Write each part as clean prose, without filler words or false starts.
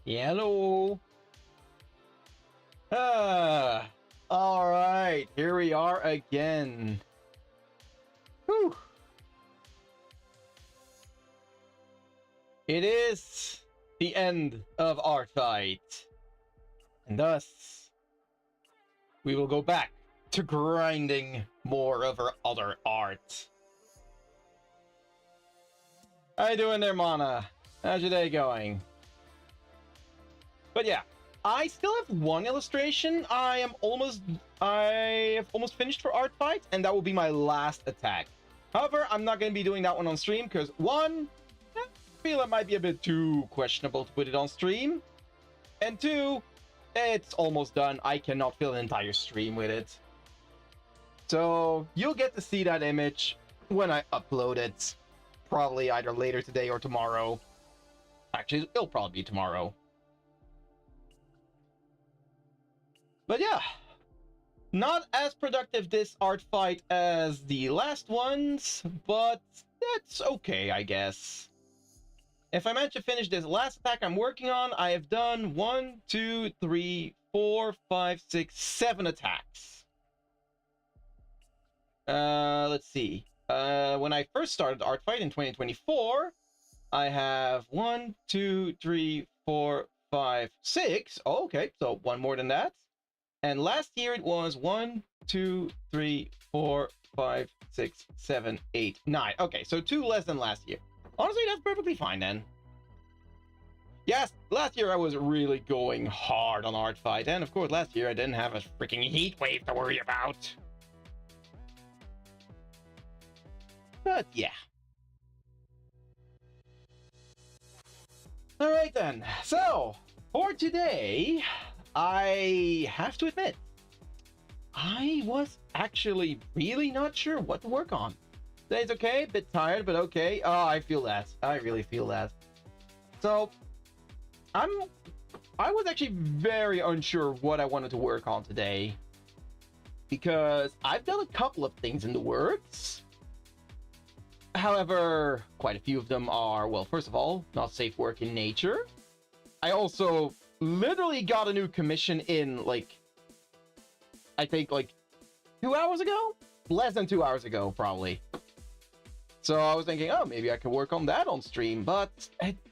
Hello. Ah, all right. Here we are again. Whew. It is the end of our fight, and thus we will go back to grinding more of our other art. How you doing there, Mana? How's your day going? But yeah, I still have one illustration. I have almost finished for Art Fight, and that will be my last attack. However, I'm not going to be doing that one on stream because one, I feel it might be a bit too questionable to put it on stream, and two, it's almost done. I cannot fill an entire stream with it. So you'll get to see that image when I upload it, probably either later today or tomorrow. Actually, it'll probably be tomorrow. But yeah, not as productive this art fight as the last ones, but that's okay, I guess. If I manage to finish this last attack I'm working on, I have done 1, 2, 3, 4, 5, 6, 7 attacks. Let's see. When I first started Art Fight in 2024, I have 1, 2, 3, 4, 5, 6. Oh, okay, so one more than that. And last year it was 1, 2, 3, 4, 5, 6, 7, 8, 9. Okay, so 2 less than last year. Honestly, that's perfectly fine then. Yes, last year I was really going hard on Art Fight, and of course last year I didn't have a freaking heat wave to worry about. But yeah. Alright then, so for today, I have to admit, I was actually really not sure what to work on. Today's okay, a bit tired, but okay. Oh, I feel that. I really feel that. So, I was actually very unsure what I wanted to work on today, because I've done a couple of things in the works. However, quite a few of them are, well, first of all, not safe work in nature. I also literally got a new commission in, like, I think, like, 2 hours ago? Less than 2 hours ago, probably. So I was thinking, oh, maybe I can work on that on stream, but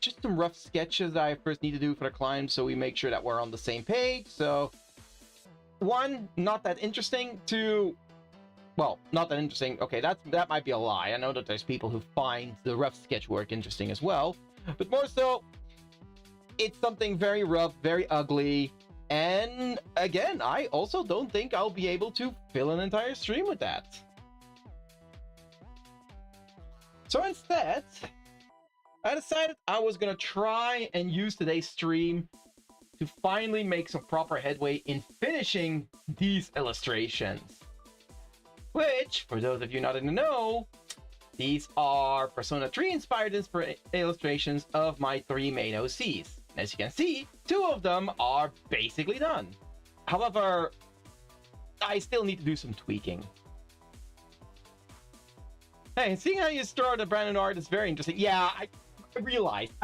just some rough sketches that I first need to do for the client so we make sure that we're on the same page. So, one, not that interesting. Two, well, not that interesting. Okay, that might be a lie. I know that there's people who find the rough sketch work interesting as well, but more so, it's something very rough, very ugly, and again, I also don't think I'll be able to fill an entire stream with that. So instead, I decided I was gonna try and use today's stream to finally make some proper headway in finishing these illustrations. Which, for those of you not in the know, these are Persona 3 inspired illustrations of my 3 main OCs. As you can see, 2 of them are basically done. However, I still need to do some tweaking. Hey, seeing how you started a brand new art is very interesting. Yeah, I realized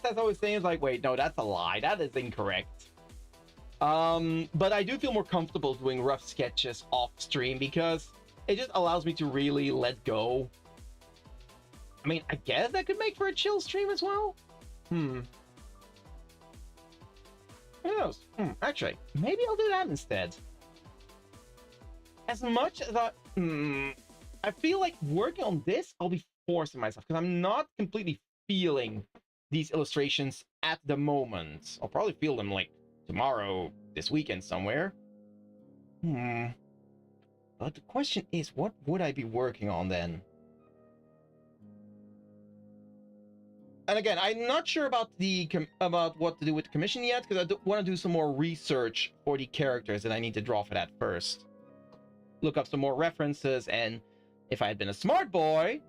as I was saying, it's like, wait, no, that's a lie. That is incorrect. But I do feel more comfortable doing rough sketches off stream because it just allows me to really let go. I mean, I guess that could make for a chill stream as well. Who knows? Actually, maybe I'll do that instead. As much as I feel like working on this, I'll be forcing myself because I'm not completely feeling these illustrations at the moment. I'll probably feel them like tomorrow, this weekend somewhere. But the question is, what would I be working on then? And again, I'm not sure about what to do with the commission yet, because I want to do some more research for the characters, and I need to draw for that first. Look up some more references, and if I had been a smart boy,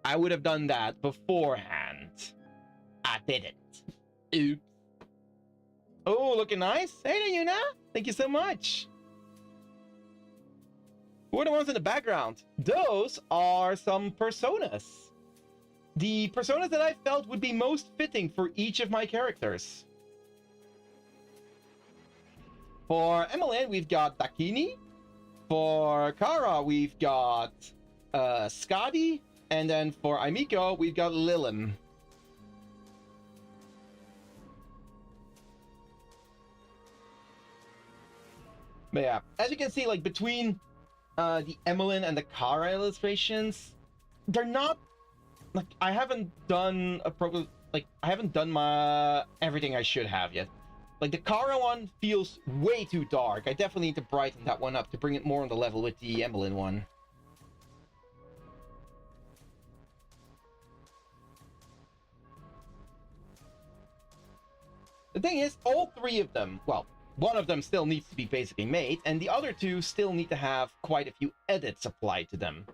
I would have done that beforehand. I didn't. Oops. Oh, looking nice. Hey there, Yuna. Thank you so much. Who are the ones in the background? Those are some personas. the personas that I felt would be most fitting for each of my characters. For Emmeline, we've got Dakini. For Kara, we've got Skadi. And then for Aimiko, we've got Lilim. But yeah, as you can see, like between the Emmeline and the Kara illustrations, they're not like I haven't done my everything I should have yet. Like the Kara one feels way too dark. I definitely need to brighten that one up to bring it more on the level with the Emmeline one. The thing is, all three of them, well, one of them still needs to be basically made, and the other two still need to have quite a few edits applied to them.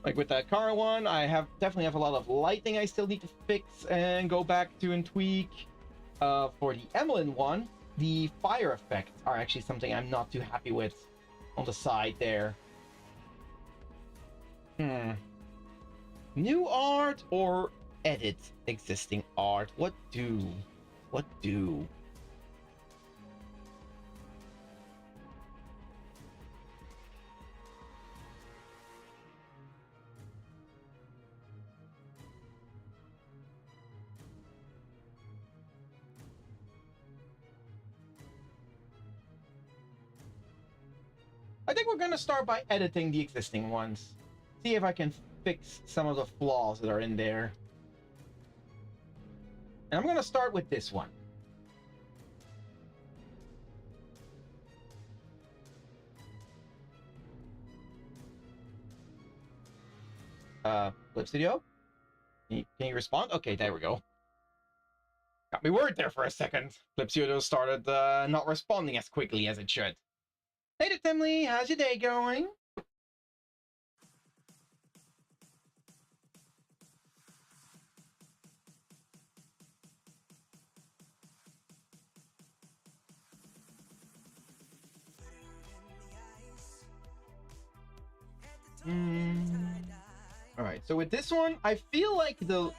Like with that Kara one, I definitely have a lot of lighting I still need to fix and go back to and tweak. For the Emmeline one, the fire effects are actually something I'm not too happy with on the side there. New art or edit existing art? What do? I think we're gonna start by editing the existing ones. See if I can fix some of the flaws that are in there. And I'm gonna start with this one. Flip Studio? Can you respond? Okay, there we go. Got me worried there for a second. Flip Studio started not responding as quickly as it should. Hey there, Timly, how's your day going? All right, so with this one, I feel like the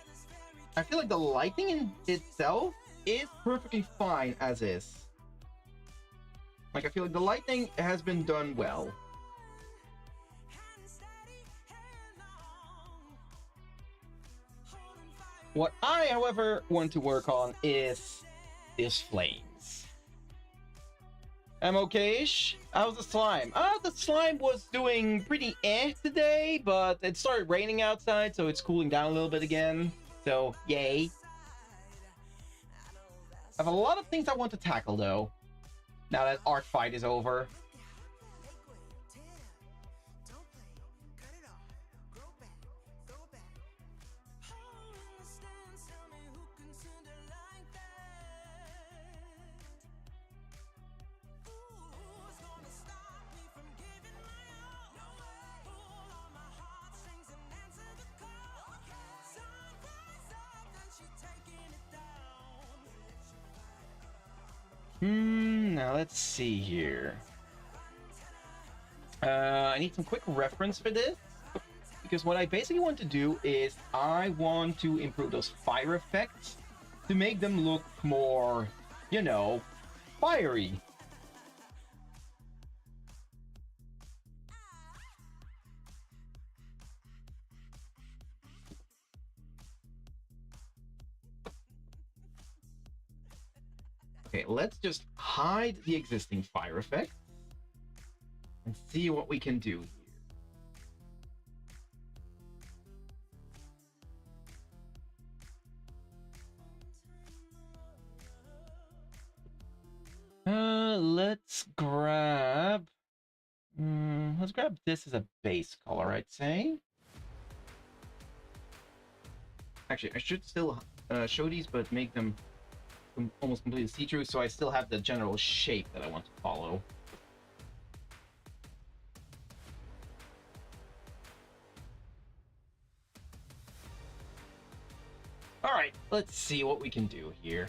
lighting in itself is perfectly fine as is. Like I feel like the lighting has been done well. What I, however, want to work on is flames. I'm okay-ish. How's the slime? The slime was doing pretty today, but it started raining outside, so it's cooling down a little bit again. So, yay. I have a lot of things I want to tackle, though, now that art fight is over. Now let's see here. I need some quick reference for this, because what I basically want to do is I want to improve those fire effects to make them look more, you know, fiery. Okay, let's just hide the existing fire effect and see what we can do here. Let's grab this as a base color, I'd say. Actually, I should still show these, but make them almost completely see-through, so I still have the general shape that I want to follow. All right, let's see what we can do here.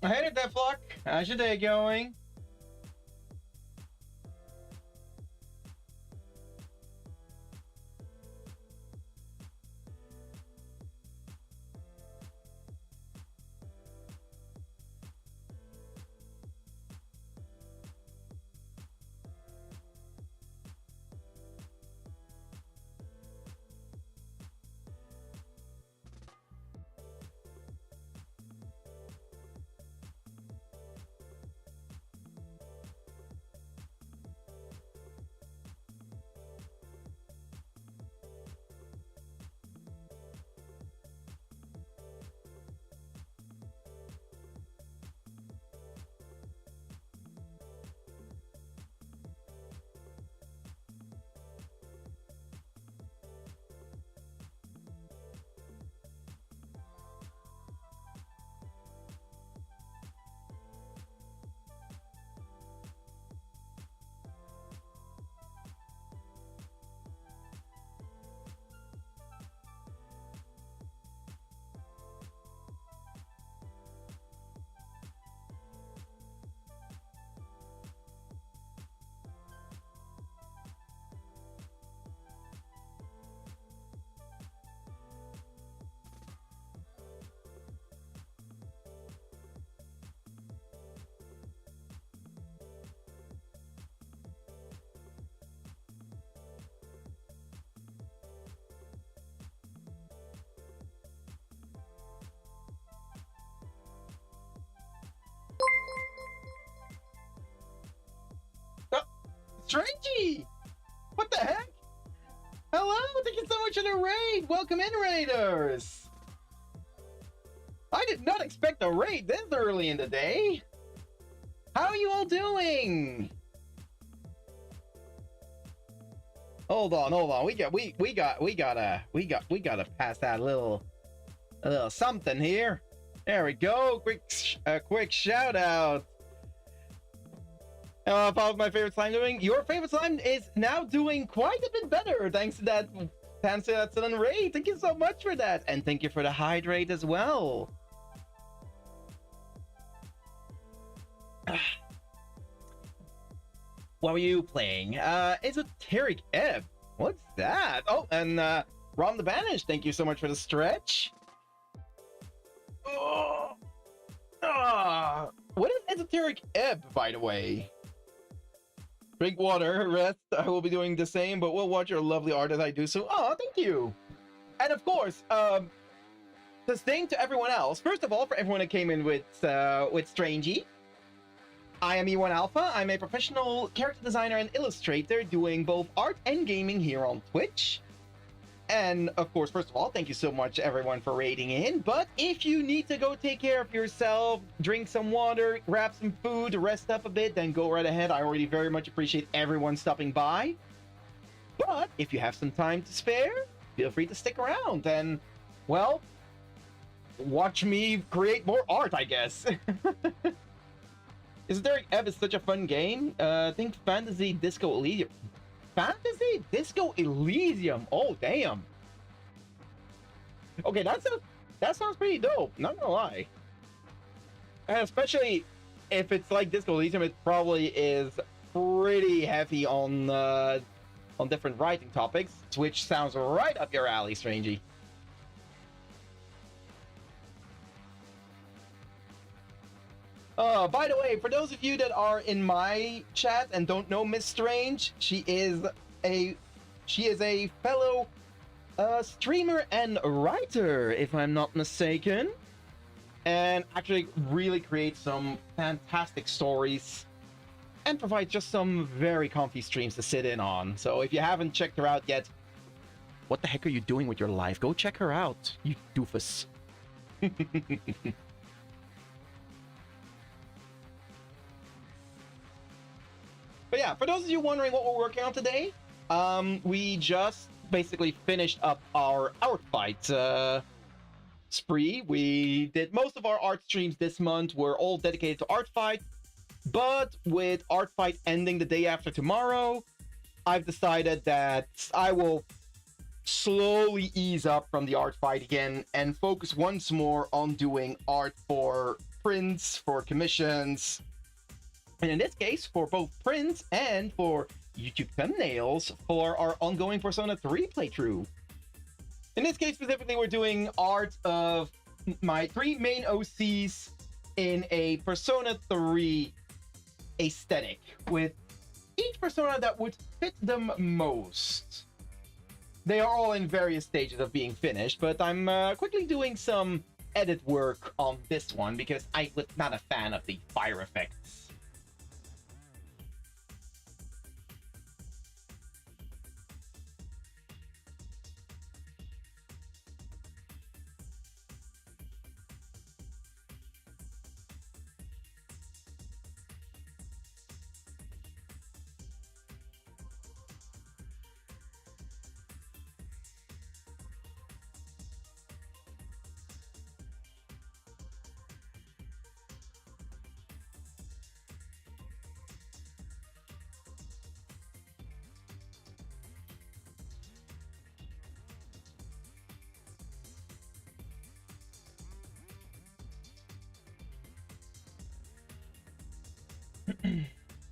Hey there, Deathlock. How's your day going? Oh, Strangey! What the heck? Hello, thank you so much for the raid. Welcome in, raiders. I did not expect a raid this early in the day. How are you all doing? Hold on. We gotta pass that a little something here. There we go. Quick shout out. How's my favorite slime doing? Your favorite slime is now doing quite a bit better thanks to that sudden raid. Thank you so much for that, and thank you for the hydrate as well. What were you playing? Esoteric Ebb. What's that? Oh, and Ron the Banished, thank you so much for the stretch. Oh. What is Esoteric Ebb, by the way? Drink water, rest. I will be doing the same, but we'll watch your lovely art as I do so. Oh, thank you. And of course, the same to everyone else. First of all, for everyone that came in with Strangey, I am E1 Alpha. I'm a professional character designer and illustrator doing both art and gaming here on Twitch. And of course, first of all, thank you so much everyone for raiding in. But if you need to go take care of yourself, drink some water, grab some food, rest up a bit, then go right ahead. I already very much appreciate everyone stopping by. But if you have some time to spare, feel free to stick around and, well, watch me create more art, I guess. Esoteric Ebb is such a fun game. Think Fantasy Disco Elysium. Fantasy Disco Elysium. Oh, damn. Okay, that sounds pretty dope. Not gonna lie. Especially if it's like Disco Elysium, it probably is pretty heavy on different writing topics, which sounds right up your alley, Strangey. By the way, for those of you that are in my chat and don't know Miss Strange, she is a fellow streamer and writer, if I'm not mistaken, and actually really creates some fantastic stories and provides just some very comfy streams to sit in on. So if you haven't checked her out yet, what the heck are you doing with your life? Go check her out, you doofus. But yeah, for those of you wondering what we're working on today, we just basically finished up our art fight spree. We did most of our art streams this month were all dedicated to art fight, but with art fight ending the day after tomorrow, I've decided that I will slowly ease up from the art fight again and focus once more on doing art for prints, for commissions, and in this case, for both prints and for YouTube thumbnails for our ongoing Persona 3 playthrough. In this case specifically, we're doing art of my 3 main OCs in a Persona 3 aesthetic, with each persona that would fit them most. They are all in various stages of being finished, but I'm quickly doing some edit work on this one because I was not a fan of the fire effects.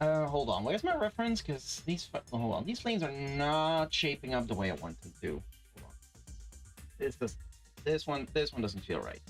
Hold on. Where's my reference? Because these... Hold on. These flames are not shaping up the way I want them to. Hold on. This one doesn't feel right.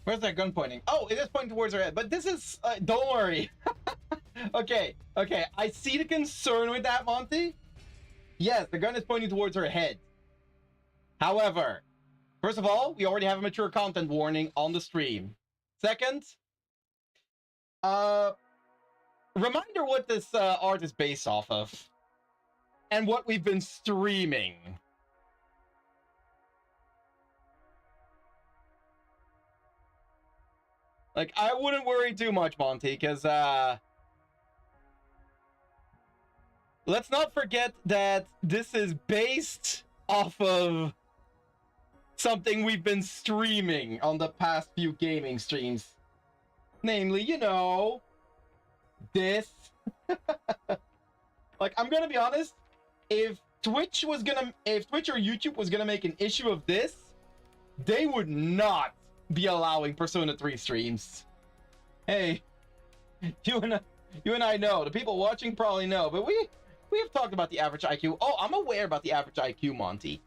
Where's that gun pointing? Oh, it is pointing towards her head. But this is... don't worry. Okay. I see the concern with that, Monty. Yes, the gun is pointing towards her head. However, first of all, we already have a mature content warning on the stream. Second, reminder what this art is based off of. And what we've been streaming. Like, I wouldn't worry too much, Monty, because, let's not forget that this is based off of something we've been streaming on the past few gaming streams. Namely, you know, this. Like, I'm gonna be honest, if Twitch or YouTube was gonna make an issue of this, they would not be allowing Persona 3 streams. Hey, you and I know, the people watching probably know, but we have talked about the average IQ. Oh, I'm aware about the average IQ, Monty.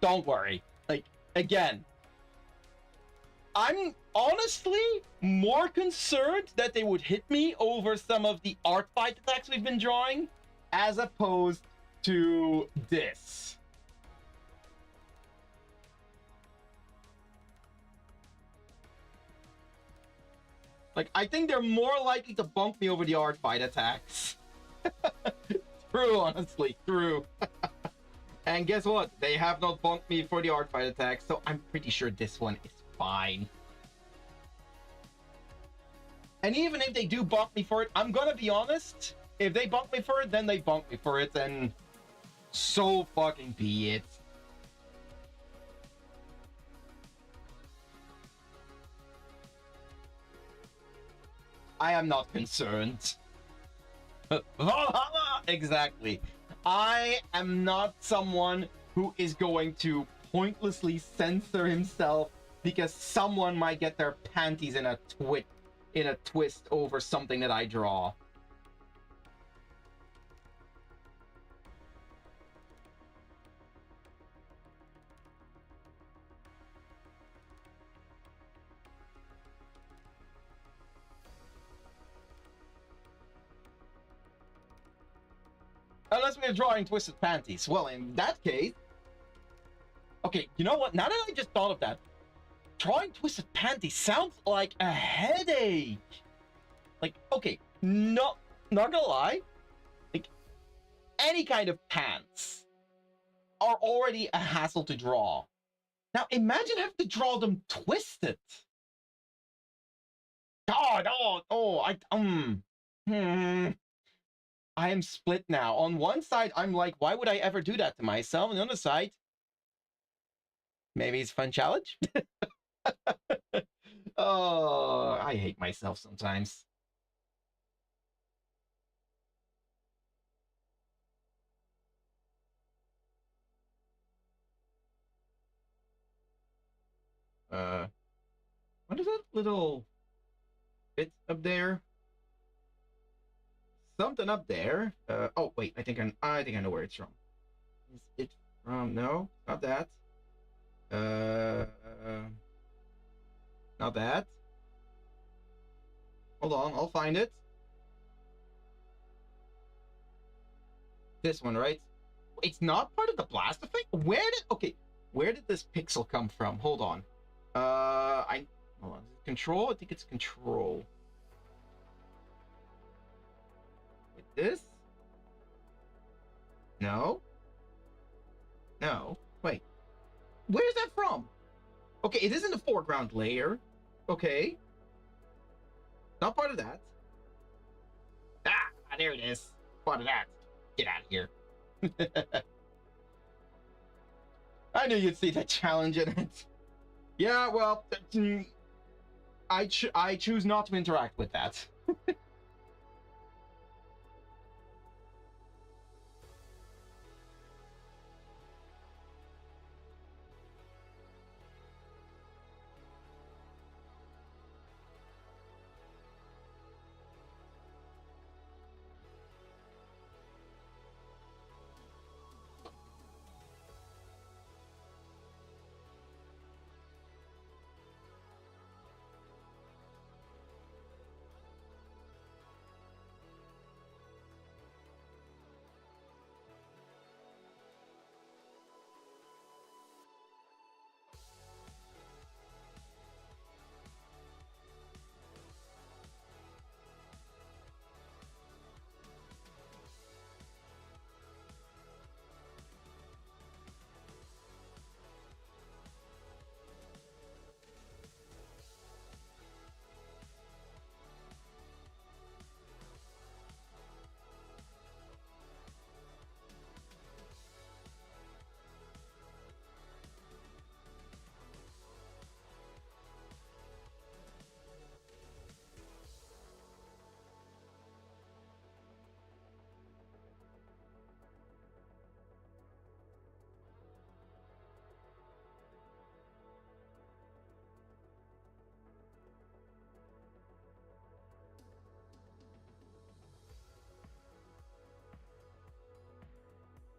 Don't worry. Like, again, I'm honestly more concerned that they would hit me over some of the art fight attacks we've been drawing, as opposed to this. Like, I think they're more likely to bump me over the art fight attacks. True, honestly, true. And guess what? They have not bumped me for the art fight attacks, so I'm pretty sure this one is fine. And even if they do bump me for it, I'm gonna be honest. If they bump me for it, then they bump me for it, and so fucking be it. I am not concerned. Exactly. I am not someone who is going to pointlessly censor himself because someone might get their panties in a twist over something that I draw. Unless we're drawing twisted panties. Well, in that case... Okay, you know what? Now that I just thought of that, drawing twisted panties sounds like a headache. Like, okay, not gonna lie. Like, any kind of pants are already a hassle to draw. Now, imagine having to draw them twisted. God, I am split now. On one side, I'm like, why would I ever do that to myself? On the other side, maybe it's a fun challenge. Oh, I hate myself sometimes. What is that little bit up there? Something up there. Oh wait, I think I know where it's from. Is it from? No, not that. Not that. Hold on, I'll find it. This one, right? It's not part of the blast effect? Where did this pixel come from? Hold on. Hold on. Control? I think it's control. Like this? No. No. Wait. Where's that from? Okay, it is in the foreground layer. Okay. Not part of that. Ah, there it is. Part of that. Get out of here. I knew you'd see the challenge in it. Yeah, well, I choose not to interact with that.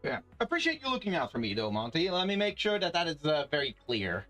Yeah. Appreciate you looking out for me, though, Monty. Let me make sure that that is very clear.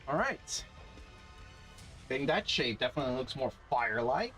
All right. I think that shape definitely looks more fire-like.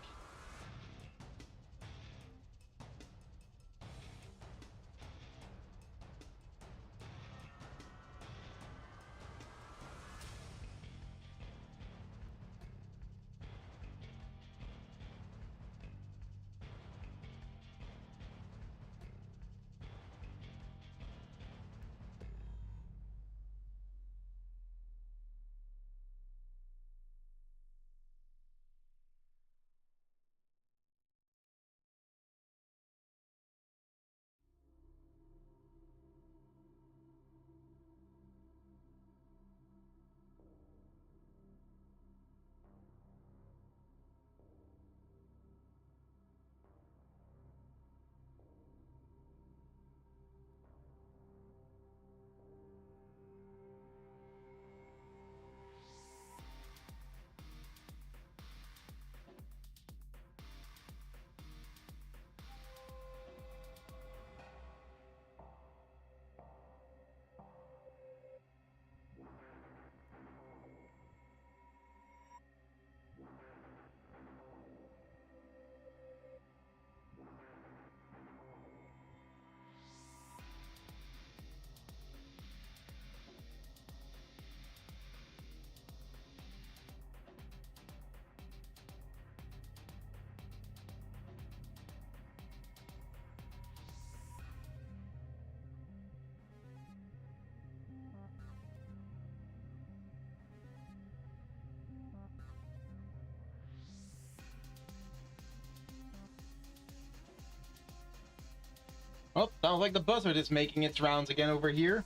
Oh, sounds like the buzzard is making its rounds again over here.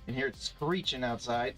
And hear it screeching outside.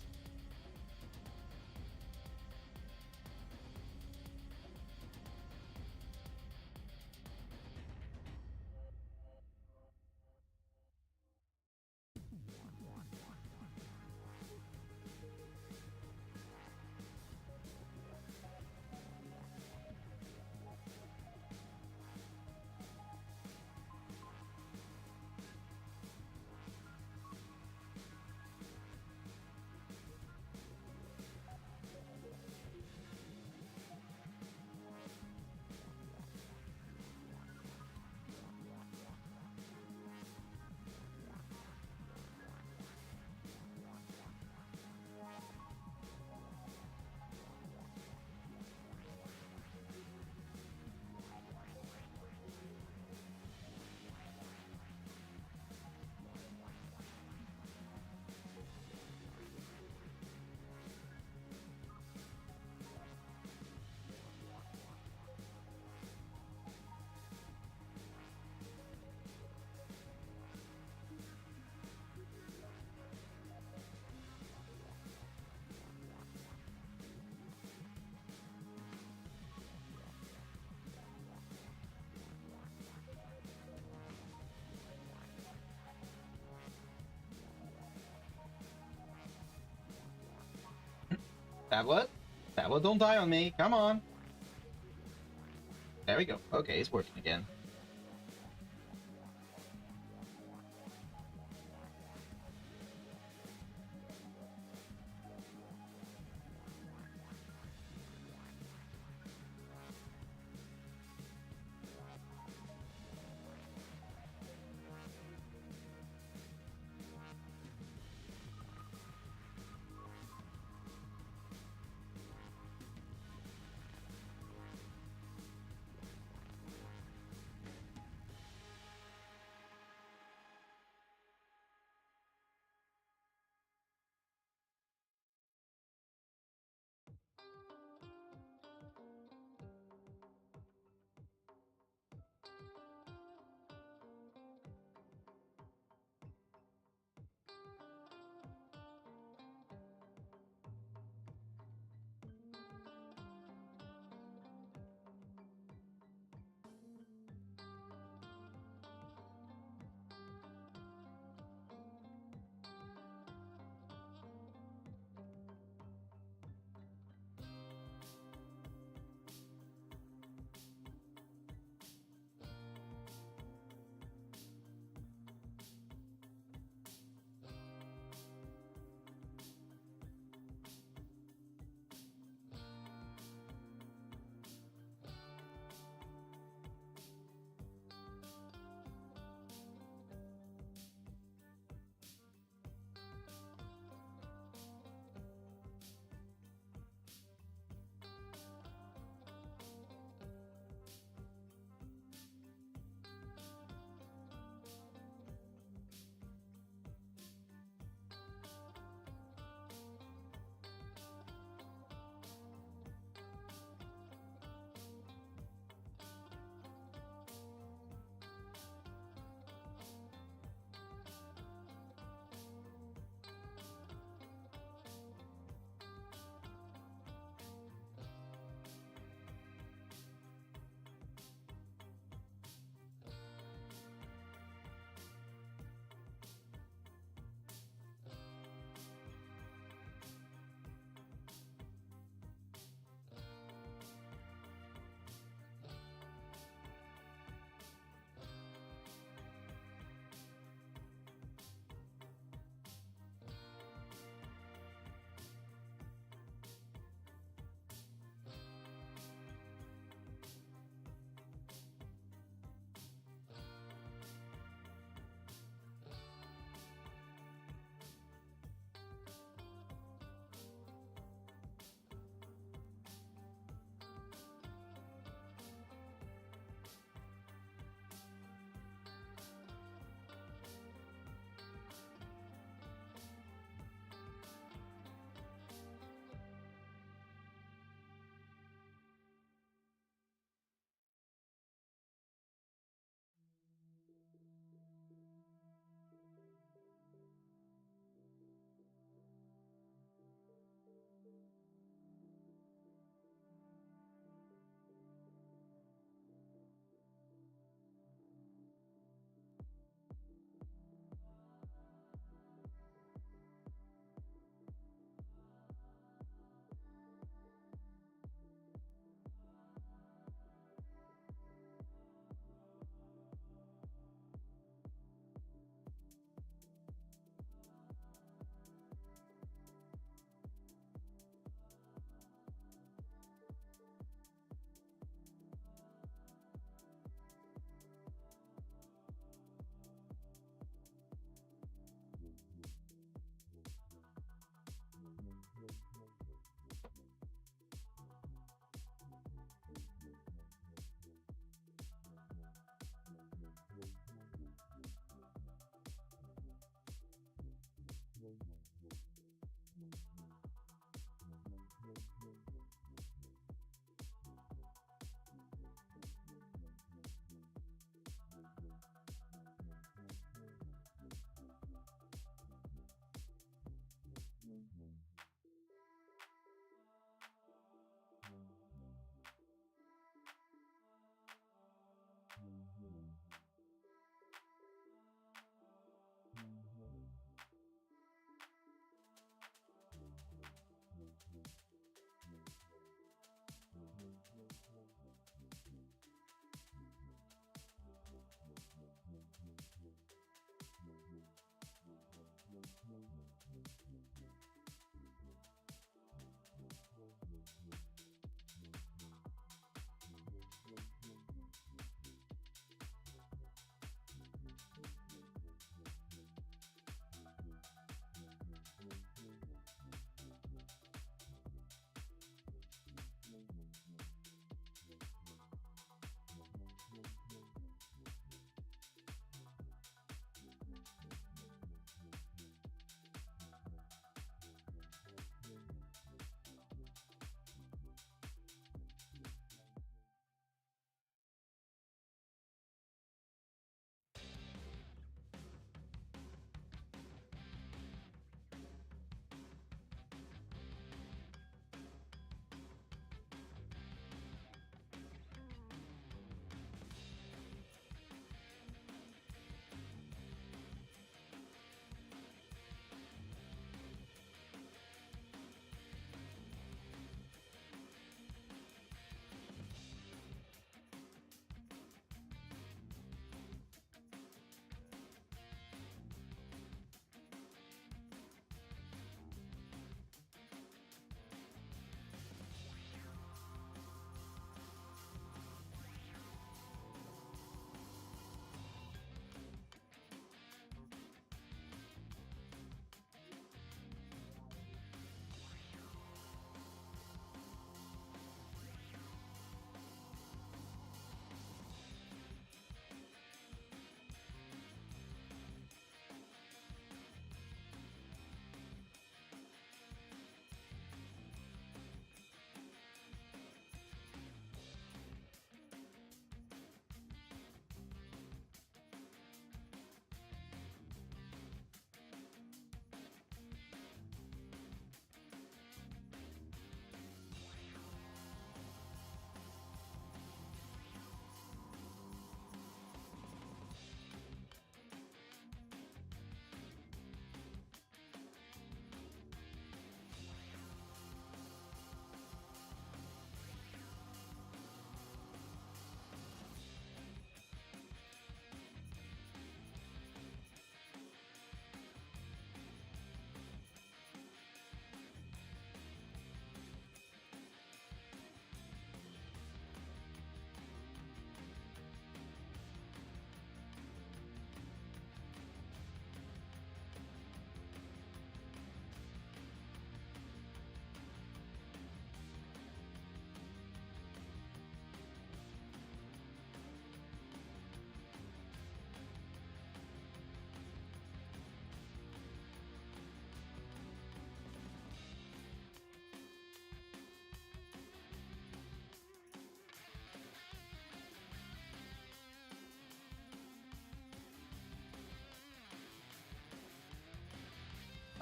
Tablet? Tablet, don't die on me. Come on. There we go. Okay, it's working again.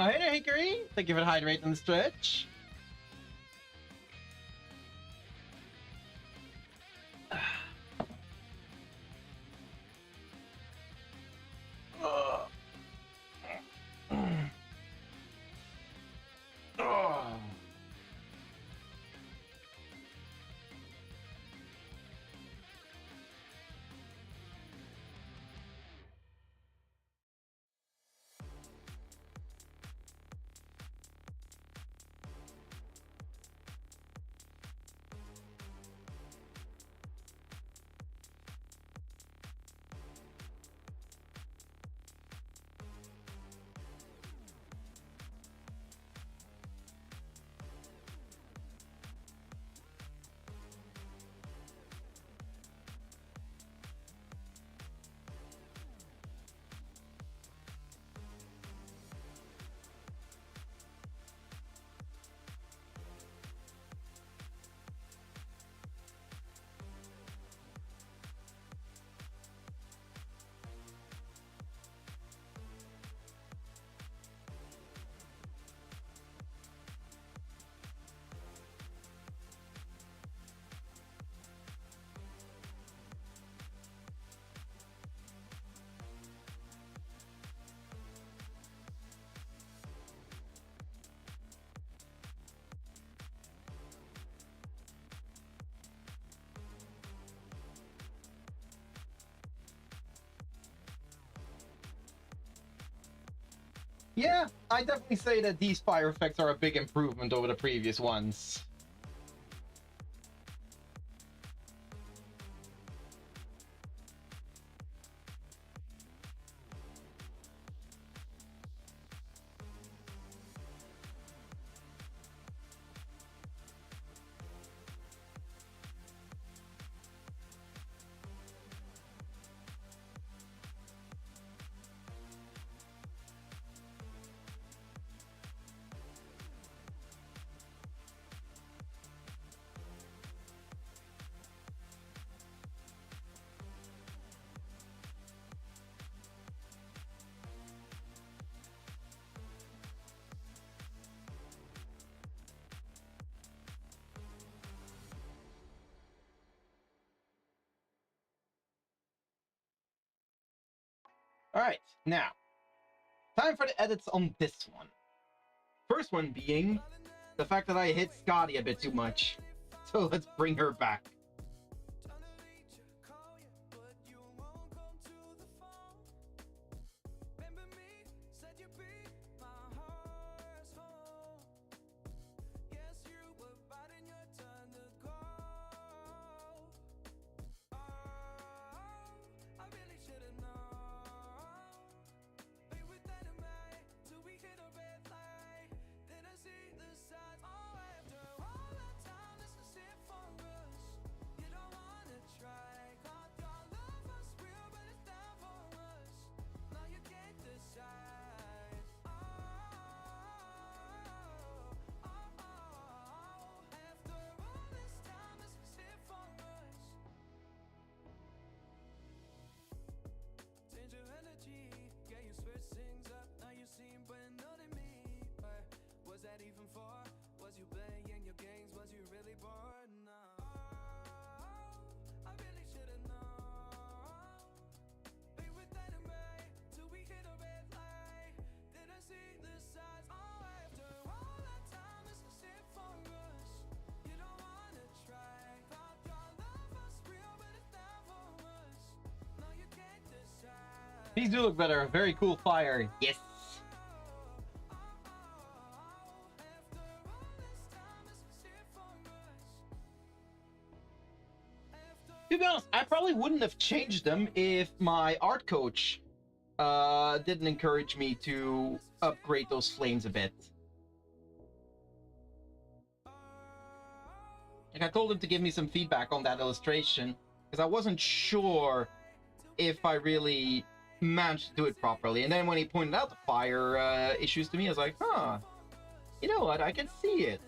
Oh, hey there, Hickory. Thank you for the hydrate and the stretch. Yeah, I definitely say that these fire effects are a big improvement over the previous ones. Alright, now, time for the edits on this one. First one being the fact that I hit Scotty a bit too much. So let's bring her back. These do look better. Very cool fire. Yes. To be honest, I probably wouldn't have changed them if my art coach didn't encourage me to upgrade those flames a bit. Like, I told him to give me some feedback on that illustration, because I wasn't sure if I really managed to do it properly. And then when he pointed out the fire issues to me, I was like, huh, you know what, I can see it.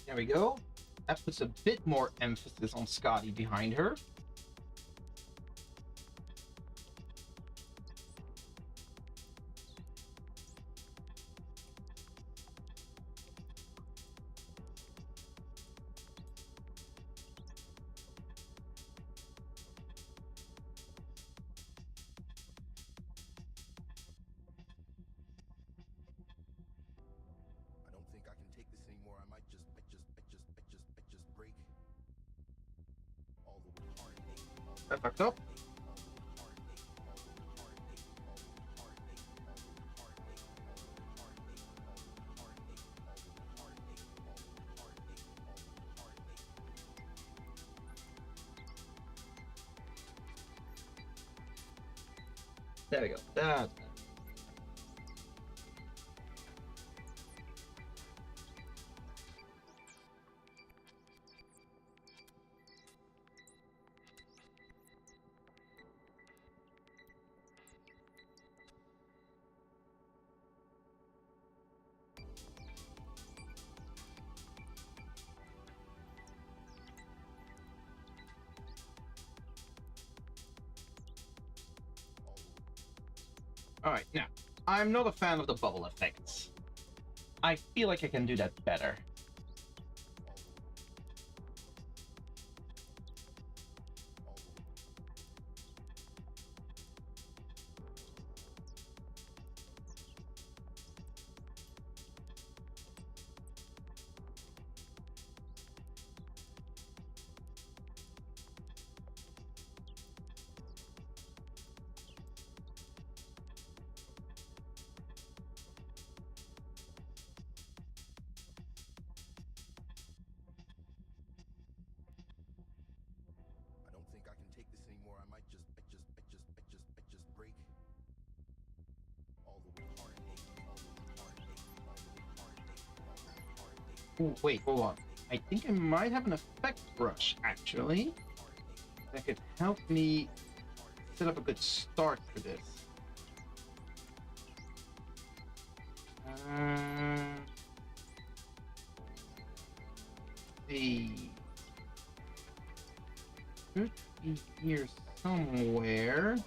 There we go. That puts a bit more emphasis on Scotty behind her. That fucked up. There we go. That's better. All right, now I'm not a fan of the bubble effects. I feel like I can do that better. Ooh, wait, hold on. I think I might have an effect brush, actually. That could help me set up a good start for this. See. Should be here somewhere.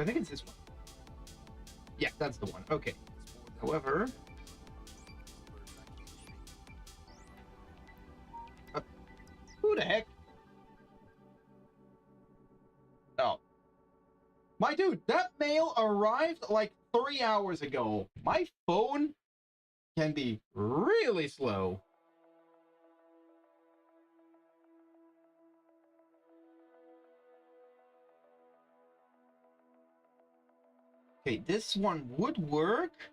I think it's this one. Yeah, that's the one. Okay. However, who the heck? Oh. My dude, that mail arrived like 3 hours ago. My phone can be really slow. Okay, this one would work.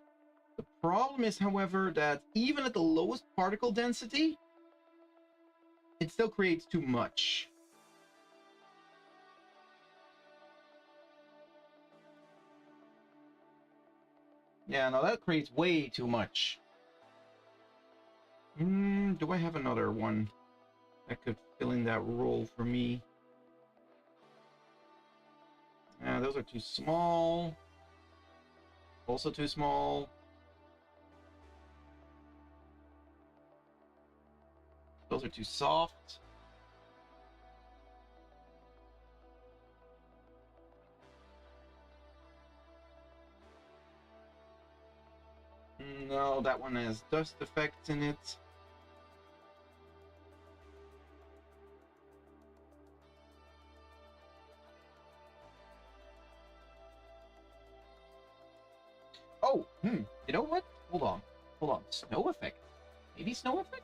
The problem is, however, that even at the lowest particle density, it still creates too much. Yeah, no, that creates way too much. Do I have another one that could fill in that role for me? Yeah, those are too small. Also too small. Those are too soft. No, that one has dust effects in it. Oh, you know what? Hold on. Hold on. Snow effect. Maybe snow effect?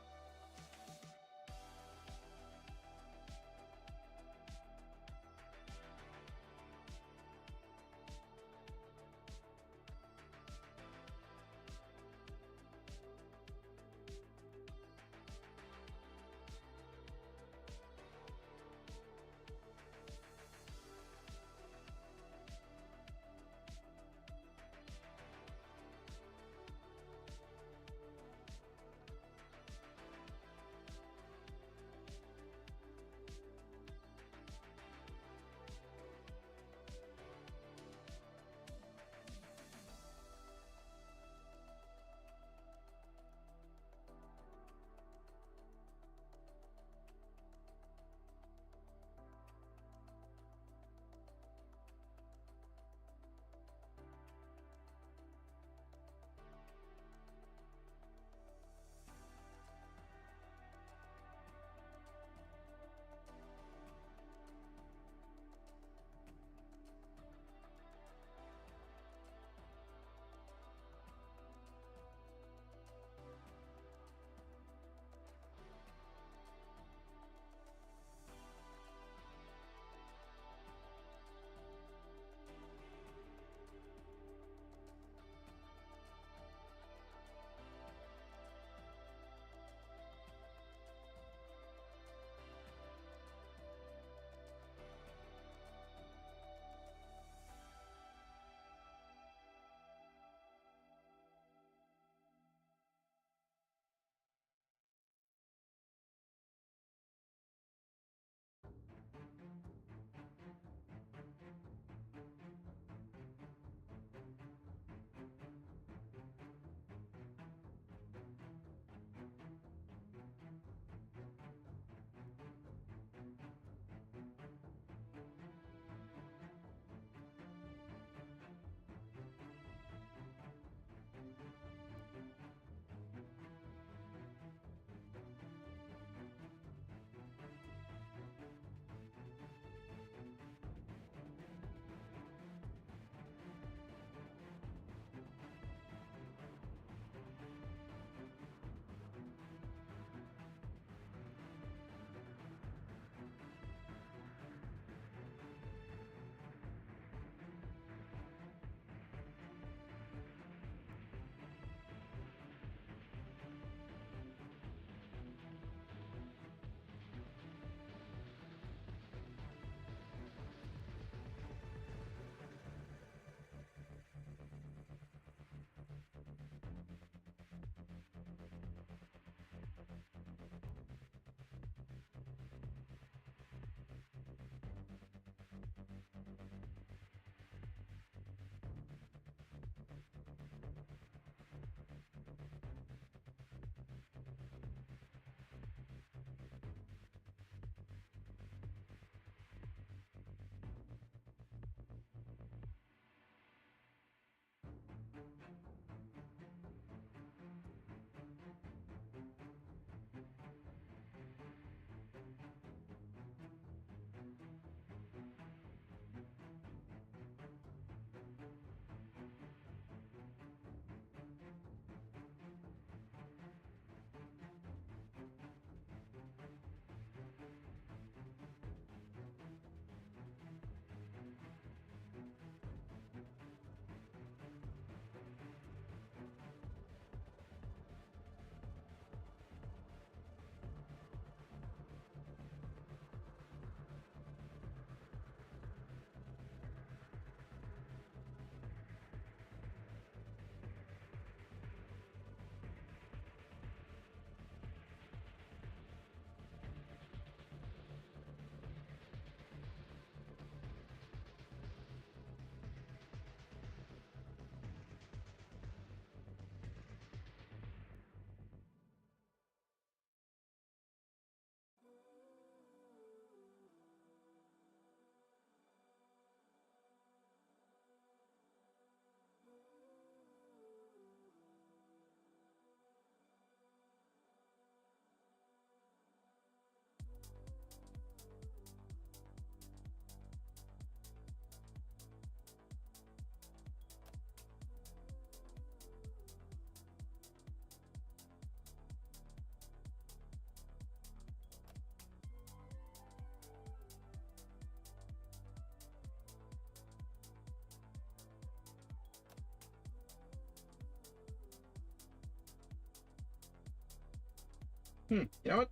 You know what?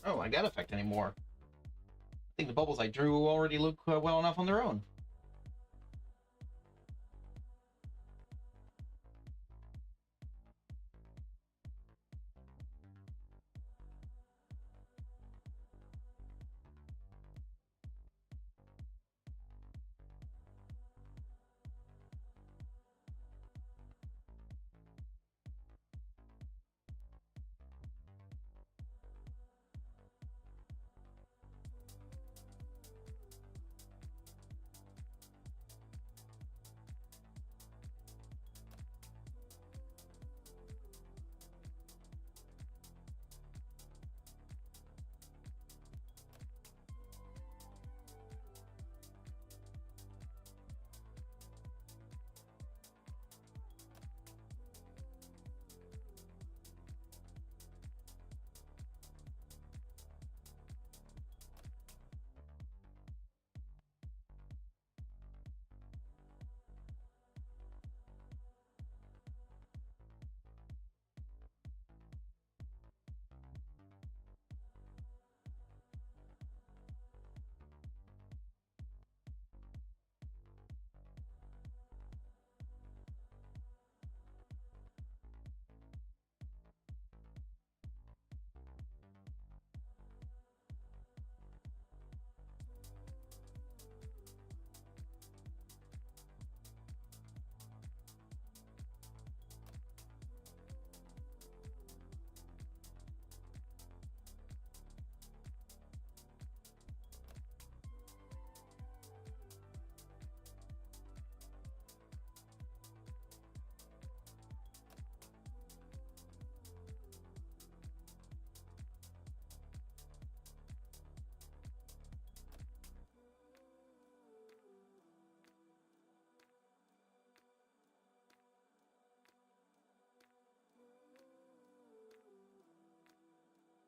Oh, I got effect anymore. I think the bubbles I drew already look well enough on their own.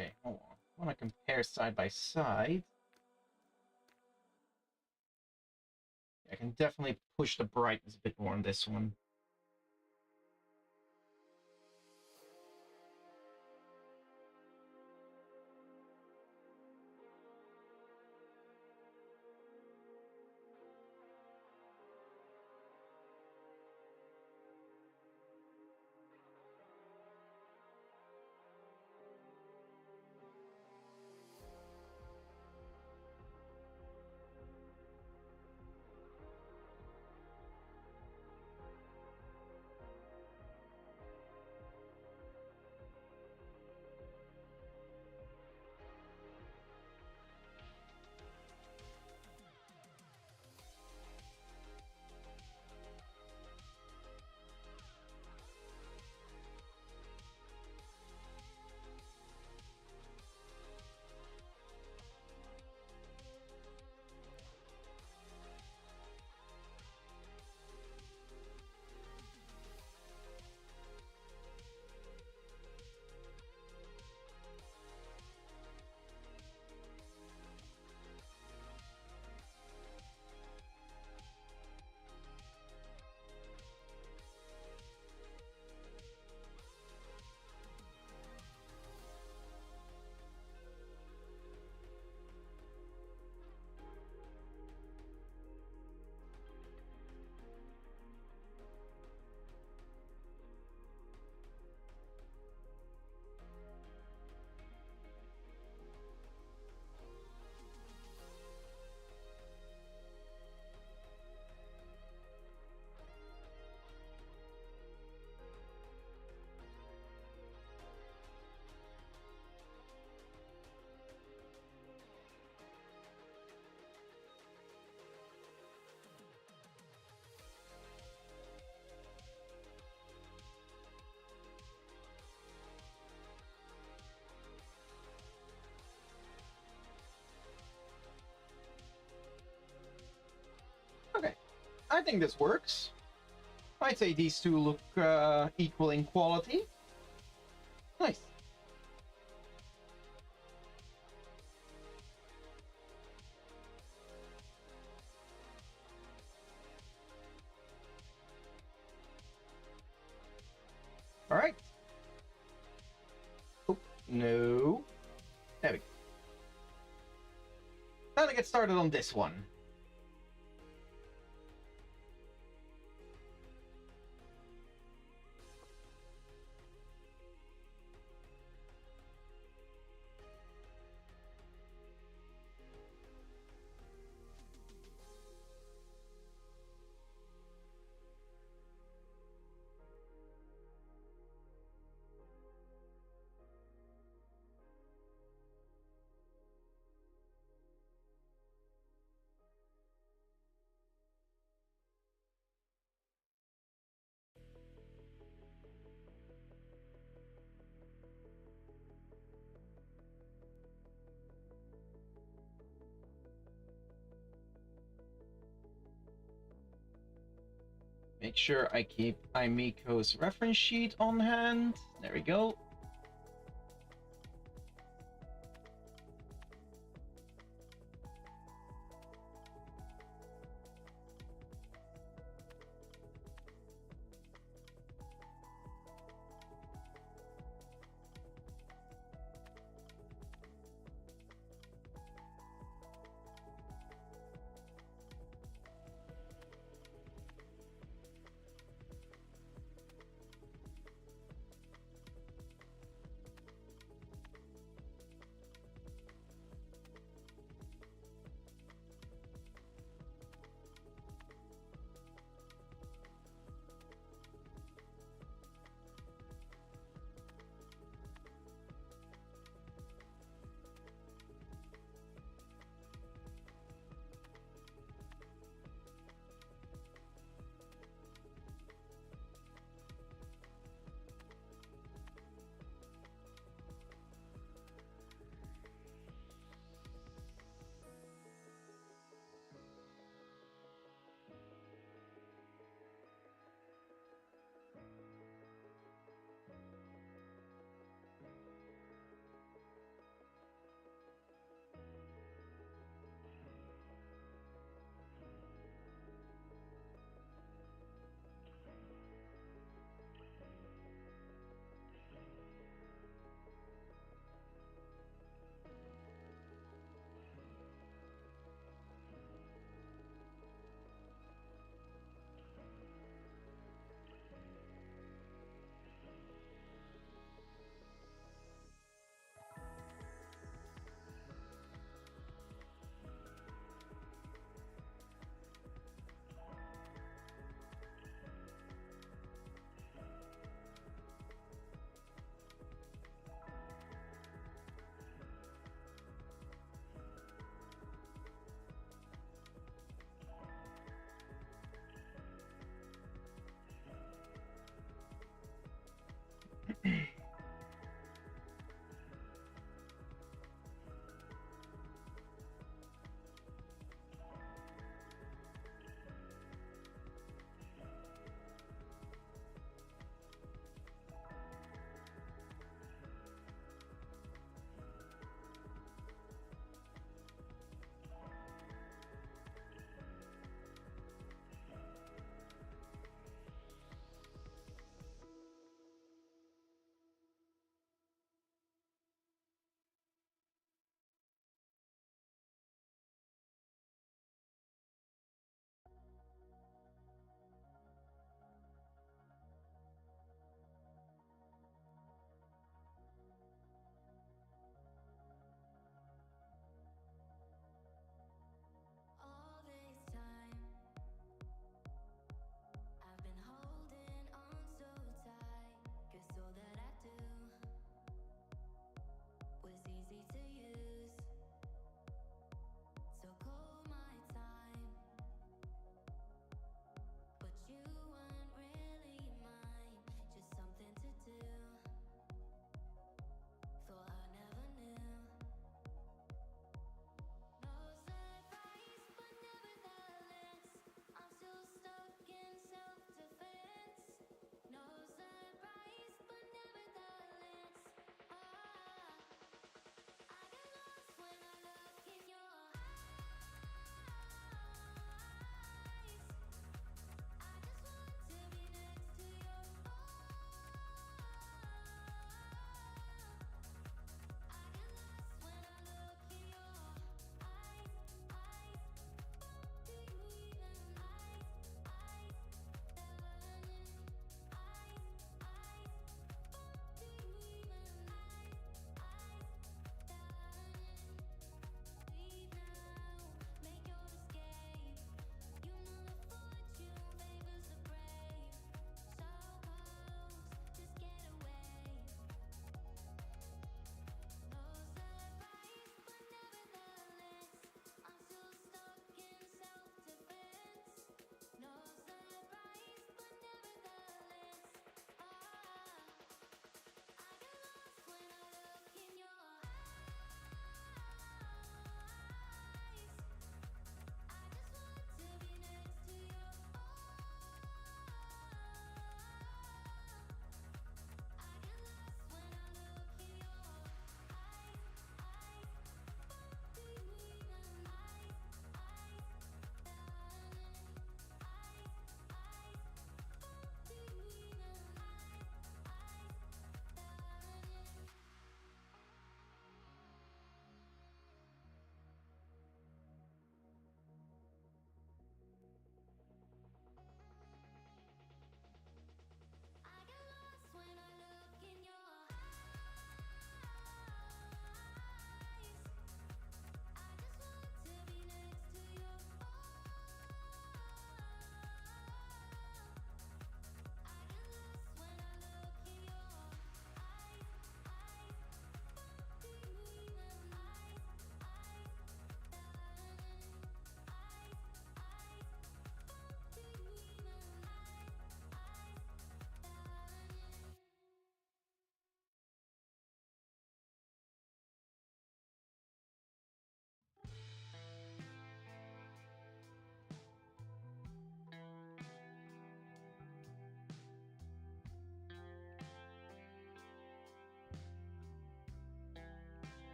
Okay, hold on. I want to compare side by side. I can definitely push the brightness a bit more on this one. Okay, I think this works. I'd say these two look equal in quality. Nice. All right. Oh, No. There we go. Time to get started on this one. Make sure I keep Imiko's reference sheet on hand. There we go.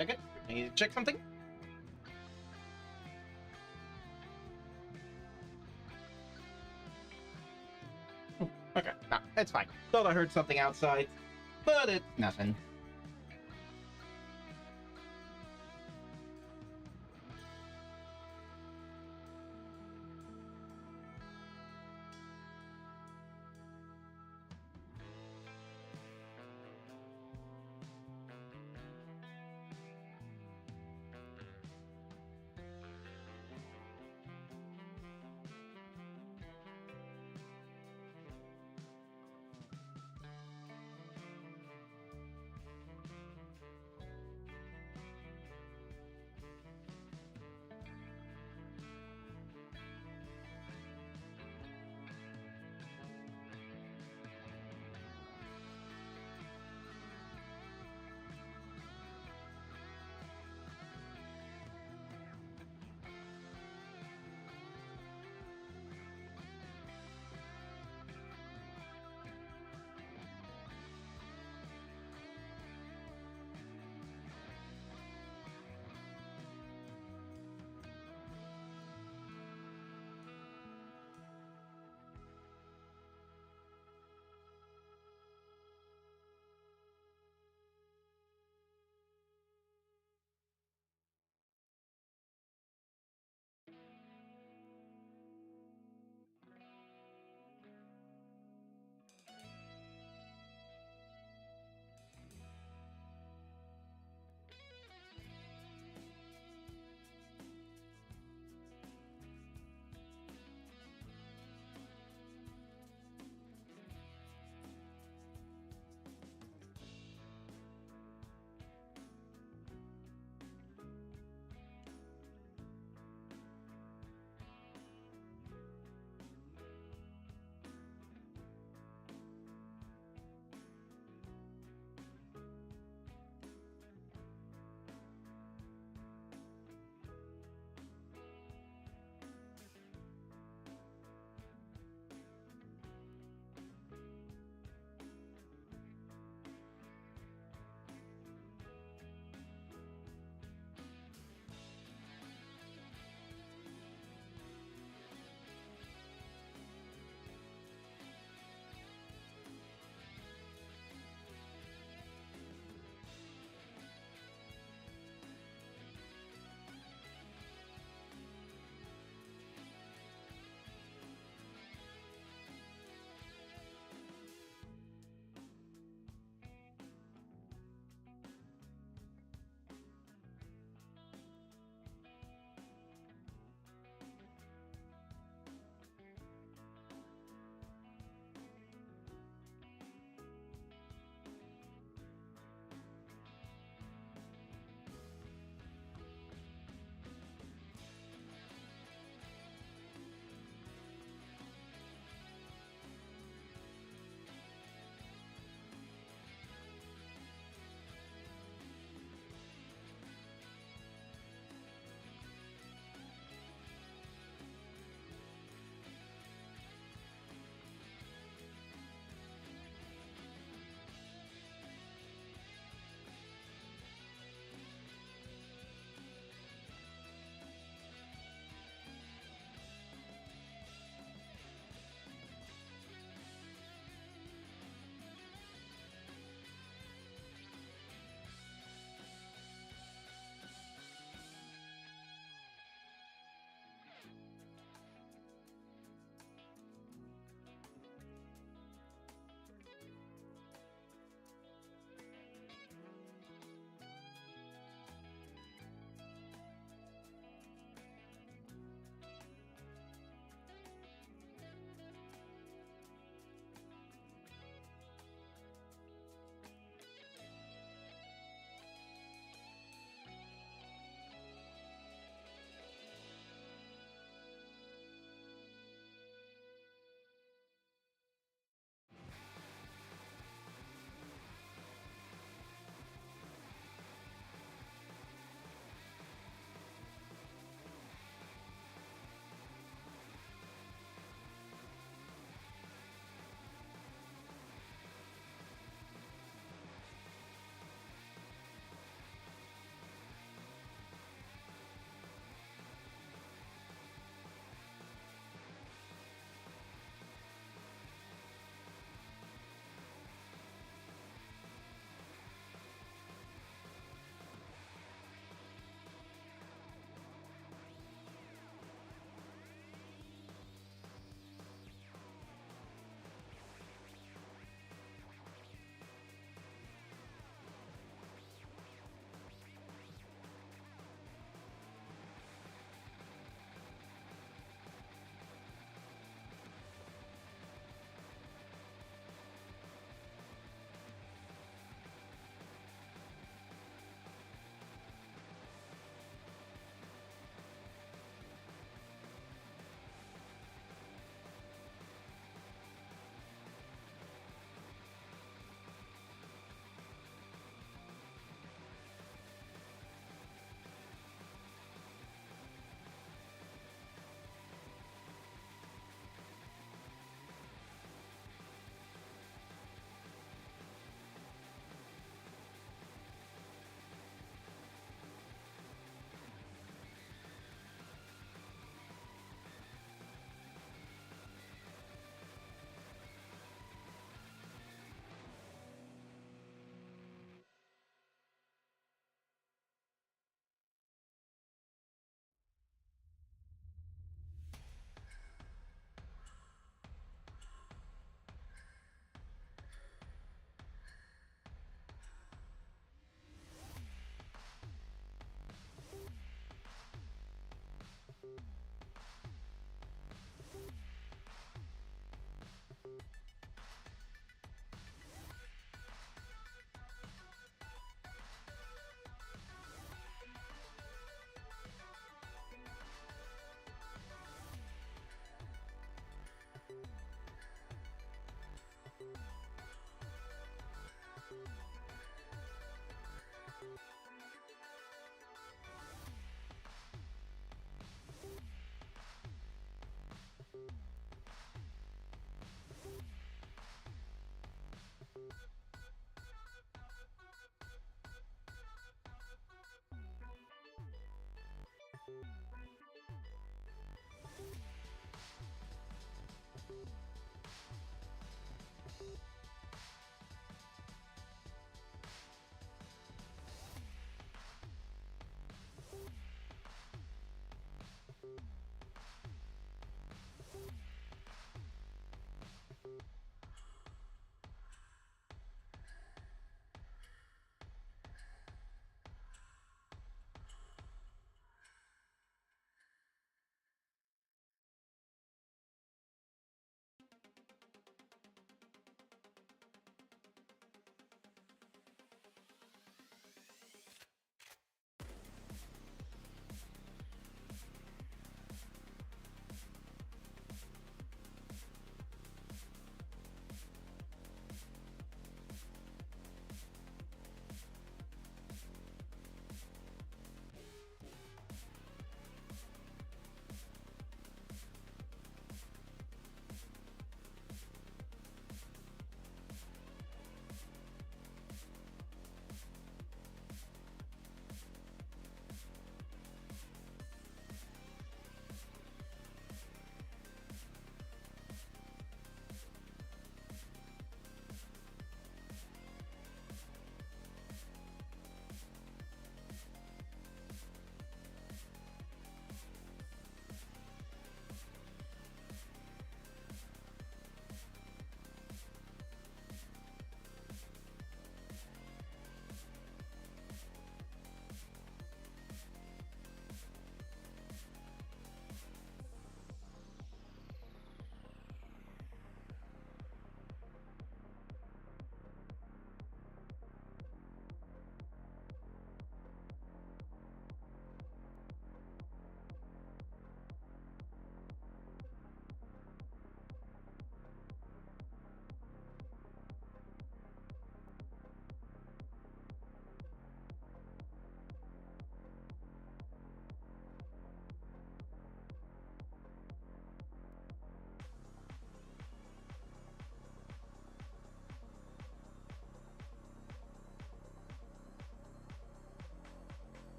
second. I need to check something. Okay, no, it's fine. Thought I heard something outside, but it's nothing.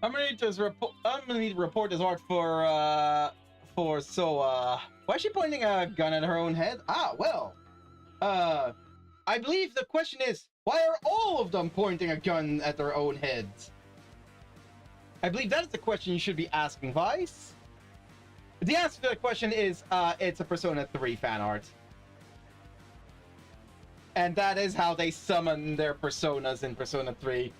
I'm gonna need to report this art for why is she pointing a gun at her own head? Ah, well. I believe the question is, why are all of them pointing a gun at their own heads? I believe that is the question you should be asking, Vice. The answer to the question is, it's a Persona 3 fan art. And that is how they summon their personas in Persona 3.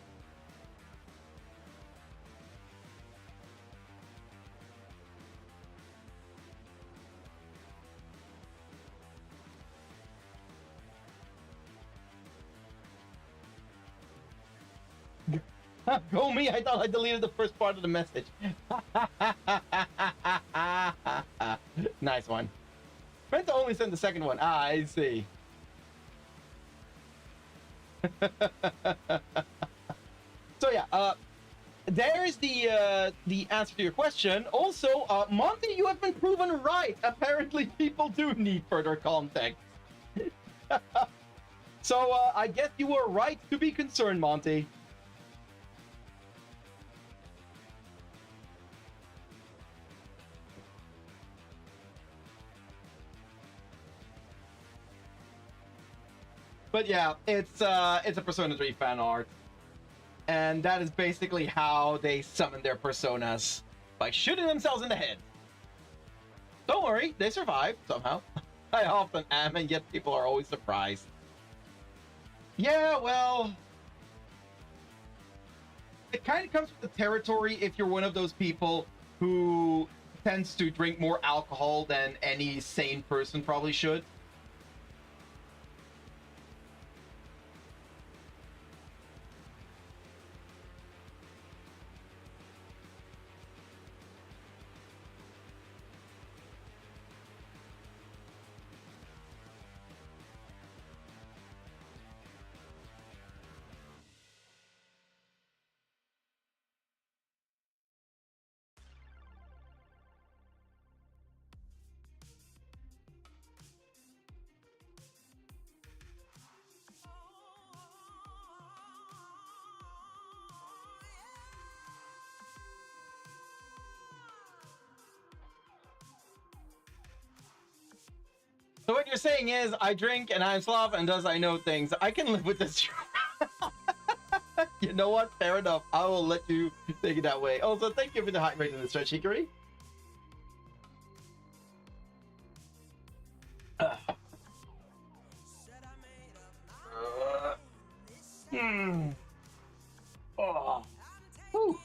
Go me, I thought I deleted the first part of the message. Nice one. Meant to only send the second one. Ah, I see. So yeah, there's the answer to your question. Also, Monty, you have been proven right. Apparently, people do need further context. So I guess you were right to be concerned, Monty. But yeah, it's a Persona 3 fan art. And that is basically how they summon their personas, by shooting themselves in the head. Don't worry, they survive somehow. I often am, and yet people are always surprised. Yeah, well, it kind of comes with the territory if you're one of those people who tends to drink more alcohol than any sane person probably should. So what you're saying is, I drink and I'm Slav, and thus I know things. I can live with this. You know what? Fair enough. I will let you take it that way. Also, thank you for the hydrate in the stretch, Hikari. Oh. Whew.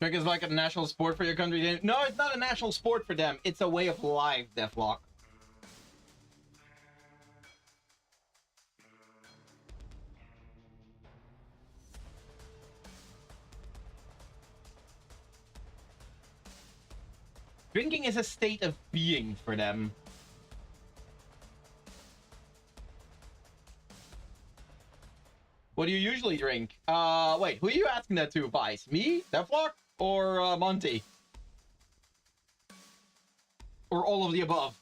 Drinking is like a national sport for your country. No, it's not a national sport for them. It's a way of life, Deathlock. Drinking is a state of being for them. What do you usually drink? Wait, who are you asking that to, Vice? Me, Deathlock, or Monty? Or all of the above?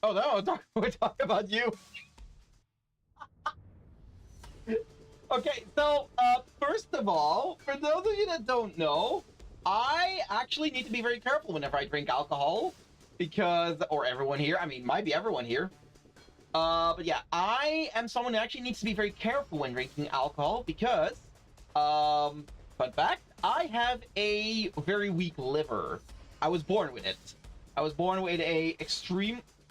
Oh no, we're talking about you. Okay, so, first of all, for those of you that don't know, I actually need to be very careful whenever I drink alcohol, because, or everyone here, I mean, might be everyone here. But yeah, I am someone who actually needs to be very careful when drinking alcohol, because, fun fact, I have a very weak liver. I was born with it. I was born with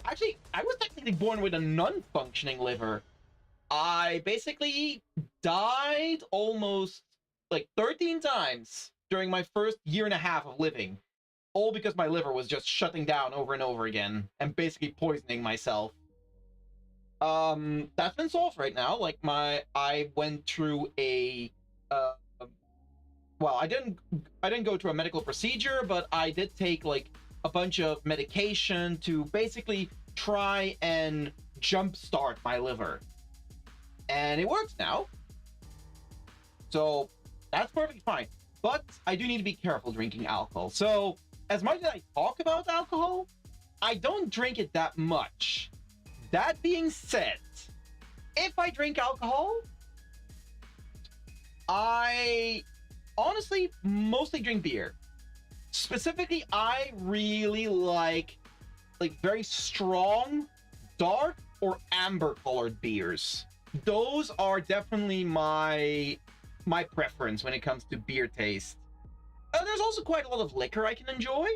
actually, I was technically born with a non-functioning liver. I basically died almost like 13 times during my first year and a half of living, all because my liver was just shutting down over and over again and basically poisoning myself. That's been solved right now. Like I went through a well, I didn't go through a medical procedure, but I did take like a bunch of medication to basically try and jumpstart my liver. And it works now. So that's perfectly fine. But I do need to be careful drinking alcohol. So as much as I talk about alcohol, I don't drink it that much. That being said, if I drink alcohol, I honestly mostly drink beer. Specifically, I really like very strong, dark, or amber colored beers. Those are definitely my preference when it comes to beer taste. There's also quite a lot of liquor I can enjoy.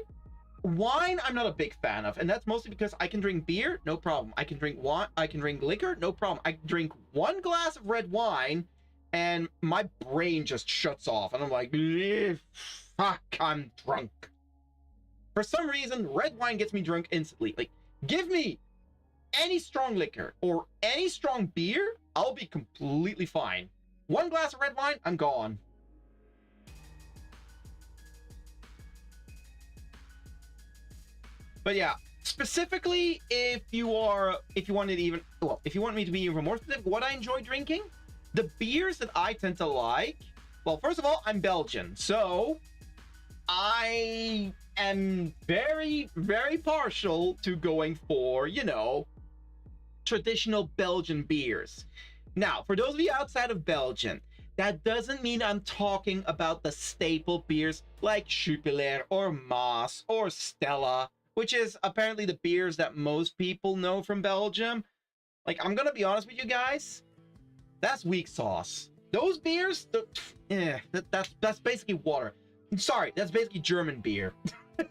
Wine, I'm not a big fan of, and that's mostly because I can drink beer, no problem. I can drink wine, I can drink liquor, no problem. I can drink one glass of red wine, and my brain just shuts off, and I'm like, fuck, I'm drunk. For some reason, red wine gets me drunk instantly. Like, give me any strong liquor or any strong beer, I'll be completely fine. One glass of red wine, I'm gone. But yeah, specifically, if you want me to be even more specific, what I enjoy drinking, the beers that I tend to like, well, first of all, I'm Belgian, so I am very, very partial to going for, traditional Belgian beers. Now, for those of you outside of Belgium, that doesn't mean I'm talking about the staple beers like Jupiler or Maas or Stella, which is apparently the beers that most people know from Belgium. Like, I'm gonna be honest with you guys, that's weak sauce. Those beers, that's basically water. I'm sorry, that's basically German beer. It's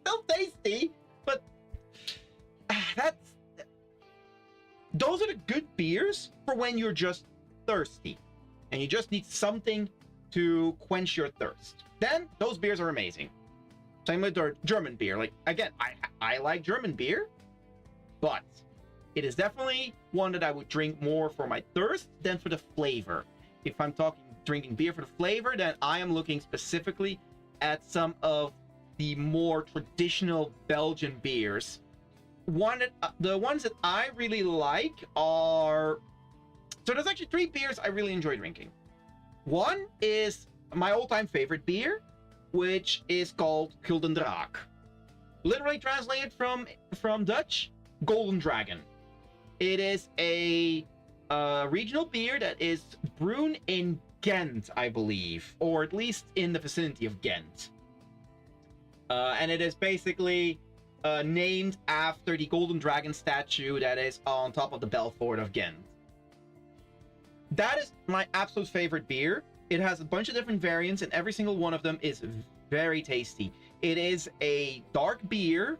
still tasty, but those are the good beers for when you're just thirsty and you just need something to quench your thirst. Then those beers are amazing. Same with German beer. Like, again, I like German beer, but it is definitely one that I would drink more for my thirst than for the flavor. If I'm drinking beer for the flavor, then I am looking specifically at some of the more traditional Belgian beers. The ones that I really like are... So there's actually 3 beers I really enjoy drinking. One is my all-time favorite beer, which is called Gulden Draak. Literally translated from Dutch, Golden Dragon. It is a regional beer that is brewed in Ghent, I believe, or at least in the vicinity of Ghent. And it is basically named after the Golden Dragon statue that is on top of the Belfort of Ghent. That is my absolute favorite beer. It has a bunch of different variants, and every single one of them is very tasty. It is a dark beer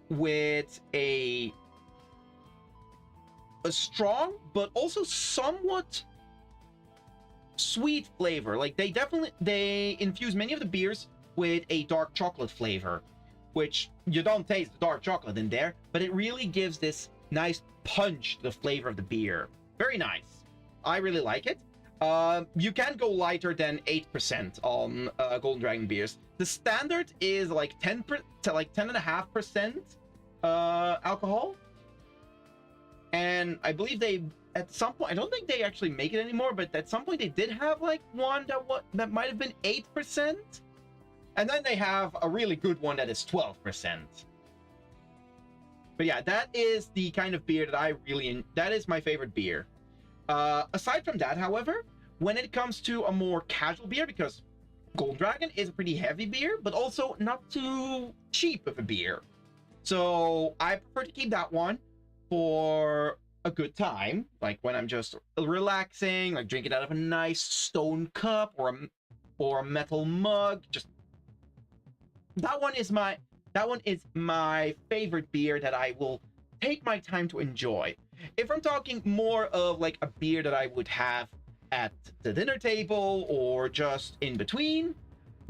with a a strong but also somewhat sweet flavor. Like they infuse many of the beers with a dark chocolate flavor, which you don't taste the dark chocolate in there, but it really gives this nice punch to the flavor of the beer. Very nice. I really like it. You can go lighter than 8% on Golden Dragon beers. The standard is like 10.5% alcohol, and I believe they at some point, I don't think they actually make it anymore, but at some point they did have like one that might have been 8%, and then they have a really good one that is 12%. But yeah, that is the kind of beer that that is my favorite beer. Aside from that, however, when it comes to a more casual beer, because Golden Dragon is a pretty heavy beer, but also not too cheap of a beer. So I prefer to keep that one for a good time, like when I'm just relaxing, like drinking out of a nice stone cup or a metal mug. Just that one is my favorite beer that I will take my time to enjoy. If I'm talking more of like a beer that I would have at the dinner table or just in between,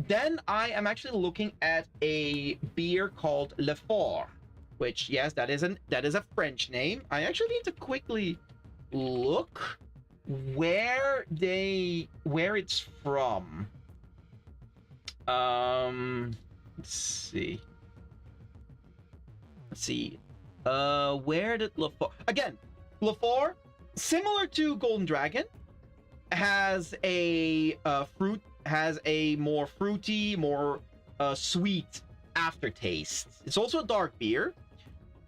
then I am actually looking at a beer called Lefort, which, yes, that is a French name. I actually need to quickly look where it's from. Let's see. Where did Lefort... Again, Lefort, similar to Golden Dragon, has a more fruity, more sweet aftertaste. It's also a dark beer,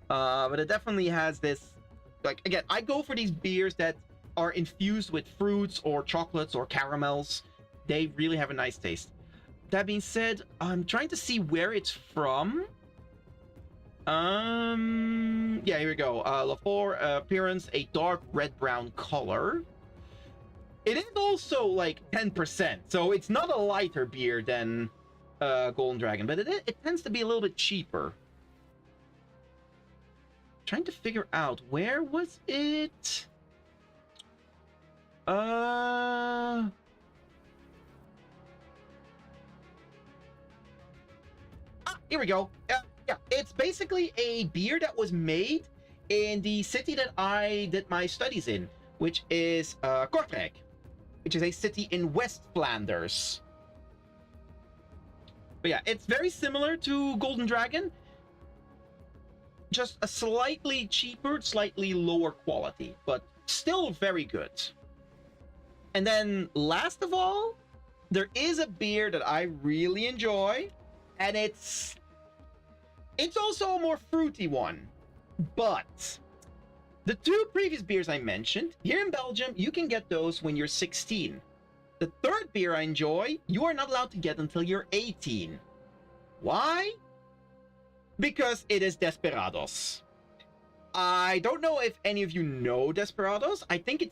but it definitely has this, like, again, I go for these beers that are infused with fruits or chocolates or caramels. They really have a nice taste. That being said, I'm trying to see where it's from. Yeah, here we go. Lefort appearance, a dark red-brown color. It is also like 10%, so it's not a lighter beer than Golden Dragon, but it tends to be a little bit cheaper. Trying to figure out, where was it? Here we go. Yeah, it's basically a beer that was made in the city that I did my studies in, which is Kortrijk, which is a city in West Flanders. But yeah, it's very similar to Golden Dragon, just a slightly cheaper, slightly lower quality, but still very good. And then last of all, there is a beer that I really enjoy, and it's also a more fruity one. But the two previous beers I mentioned, here in Belgium, you can get those when you're 16. The third beer I enjoy, you are not allowed to get until you're 18. Why? Because it is Desperados. I don't know if any of you know Desperados. I think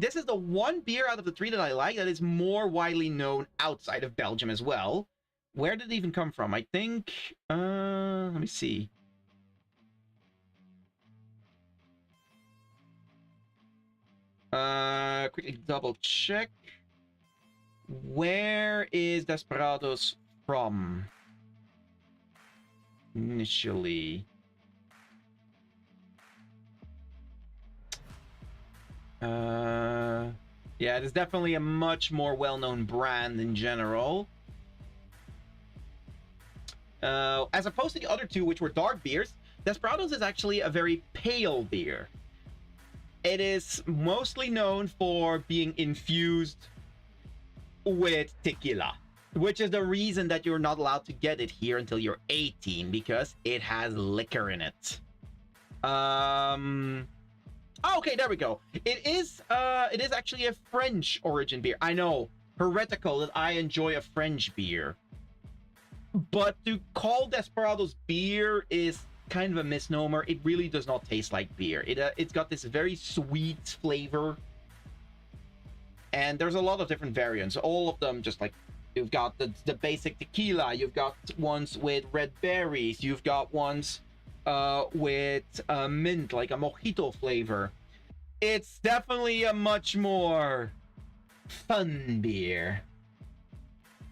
this is the one beer out of the three that I like that is more widely known outside of Belgium as well. Where did it even come from? I think, let me see. Quickly double check. Where is Desperados from? Initially. Yeah, it is definitely a much more well-known brand in general. As opposed to the other two, which were dark beers, Desperados is actually a very pale beer. It is mostly known for being infused with tequila, which is the reason that you're not allowed to get it here until you're 18, because it has liquor in it. Okay, there we go. It is actually a French origin beer. I know, heretical that I enjoy a French beer. But to call Desperados beer is kind of a misnomer. It really does not taste like beer. It's got this very sweet flavor. And there's a lot of different variants. All of them just like, you've got the basic tequila. You've got ones with red berries. You've got ones with mint, like a mojito flavor. It's definitely a much more fun beer.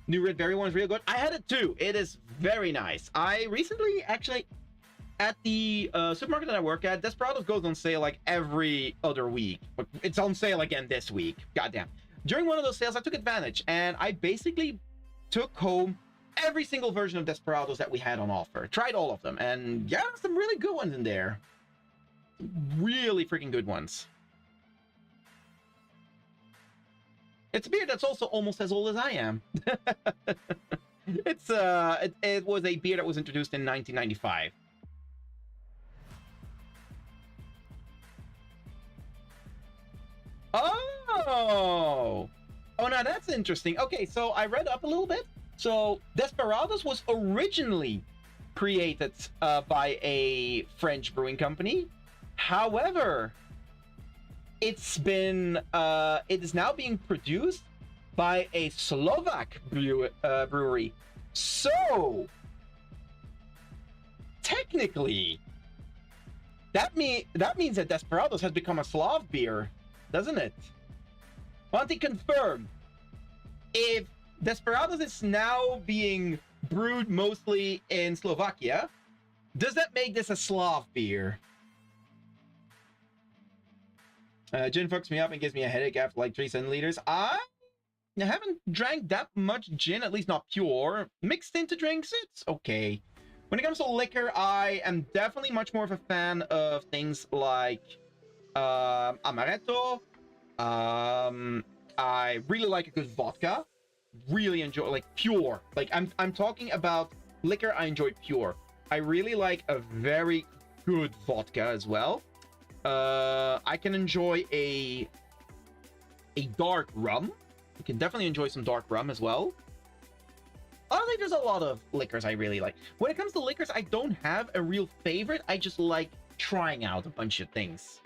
New Red Berry one is real good. I had it too. It is very nice. I recently actually at the supermarket that I work at, Desperados goes on sale like every other week. But it's on sale again this week. Goddamn. During one of those sales, I took advantage and I basically took home every single version of Desperados that we had on offer. Tried all of them, and yeah, some really good ones in there. Really freaking good ones. It's a beer that's also almost as old as I am. It was a beer that was introduced in 1995. Oh, now that's interesting. Okay, so I read up a little bit. So Desperados was originally created by a French brewing company. However, it is now being produced by a Slovak brewery. So technically, that means that Desperados has become a Slav beer, doesn't it? Want to confirm if Desperados is now being brewed mostly in Slovakia, does that make this a Slav beer? Gin fucks me up and gives me a headache after like 3 centiliters. I haven't drank that much gin, at least not pure. Mixed into drinks, it's okay. When it comes to liquor, I am definitely much more of a fan of things like amaretto. I really like a good vodka. Really enjoy like pure. Like I'm talking about liquor I enjoy pure. I really like a very good vodka as well. I can enjoy a dark rum. You can definitely enjoy some dark rum as well. Honestly, there's a lot of liquors I really like. When it comes to liquors, I don't have a real favorite. I just like trying out a bunch of things.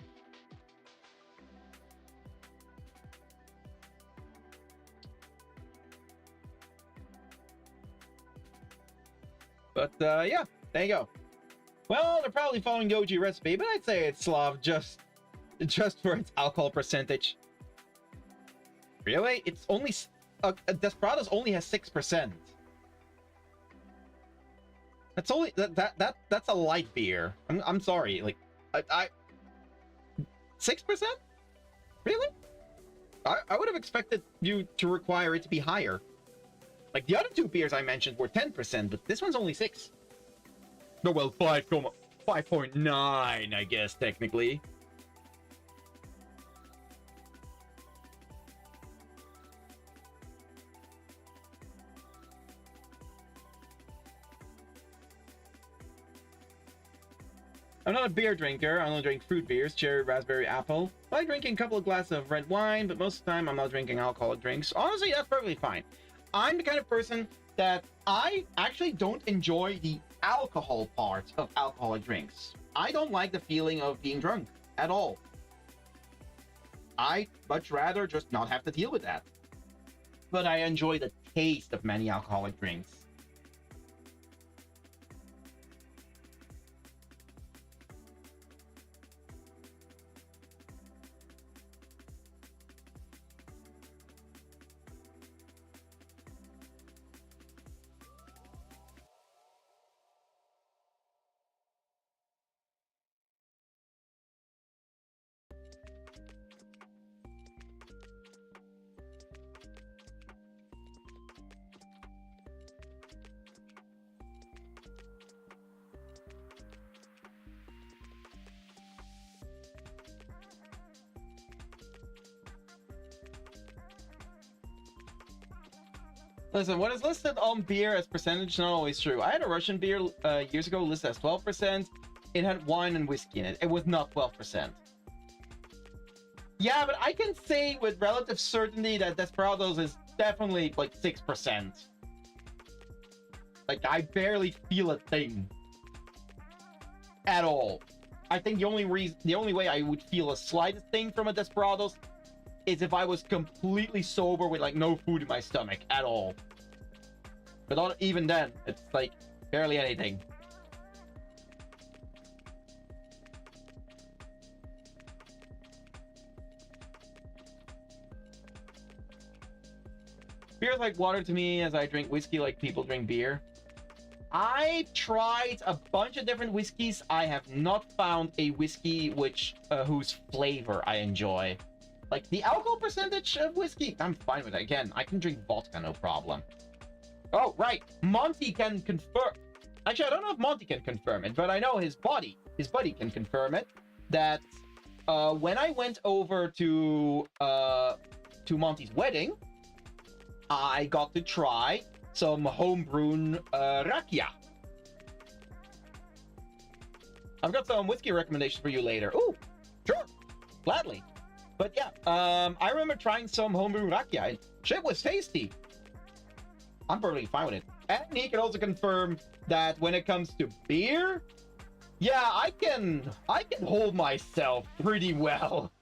But yeah, there you go. Well, they're probably following the OG recipe, but I'd say it's Slav just for its alcohol percentage. Really? It's only Desperados only has 6%. That's only that's a light beer. I'm sorry. Like I 6%? Really? I would have expected you to require it to be higher. Like the other 2 beers I mentioned were 10%, but this one's only 6. No, well, 5.9, I guess, technically. I'm not a beer drinker. I only drink fruit beers, cherry, raspberry, apple. I like drinking a couple of glasses of red wine, but most of the time I'm not drinking alcoholic drinks. Honestly, that's perfectly fine. I'm the kind of person that I actually don't enjoy the alcohol part of alcoholic drinks. I don't like the feeling of being drunk at all. I'd much rather just not have to deal with that. But I enjoy the taste of many alcoholic drinks. Listen, what is listed on beer as percentage is not always true. I had a Russian beer years ago listed as 12%. It had wine and whiskey in it. It was not 12%. Yeah, but I can say with relative certainty that Desperados is definitely like 6%. Like, I barely feel a thing. At all. I think the only way I would feel a slightest thing from a Desperados is if I was completely sober with like no food in my stomach at all. But not even then, it's like barely anything. Beer's like water to me as I drink whiskey like people drink beer. I've tried a bunch of different whiskeys. I have not found a whiskey whose flavor I enjoy. Like, the alcohol percentage of whiskey, I'm fine with it. Again, I can drink vodka, no problem. Oh, right. Monty can confirm. Actually, I don't know if Monty can confirm it, but I know his buddy can confirm it. That when I went over to Monty's wedding, I got to try some homebrewed rakia. I've got some whiskey recommendations for you later. Ooh, sure, gladly. But yeah, I remember trying some homebrew rakia, and shit was tasty. I'm perfectly fine with it. And he can also confirm that when it comes to beer, yeah, I can hold myself pretty well.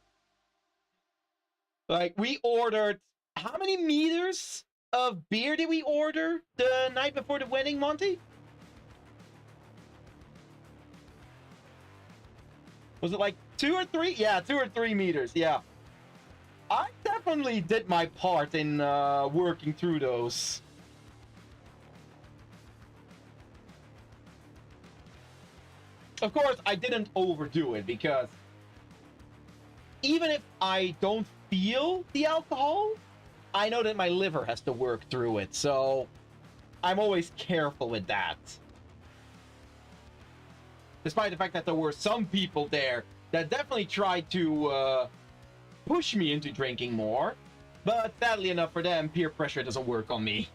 Like, we ordered, how many meters of beer did we order the night before the wedding, Monty? Was it like 2 or 3? Yeah, 2 or 3 meters, yeah. I definitely did my part in working through those. Of course, I didn't overdo it, because even if I don't feel the alcohol, I know that my liver has to work through it, so I'm always careful with that. Despite the fact that there were some people there that definitely tried to push me into drinking more, but sadly enough for them, peer pressure doesn't work on me.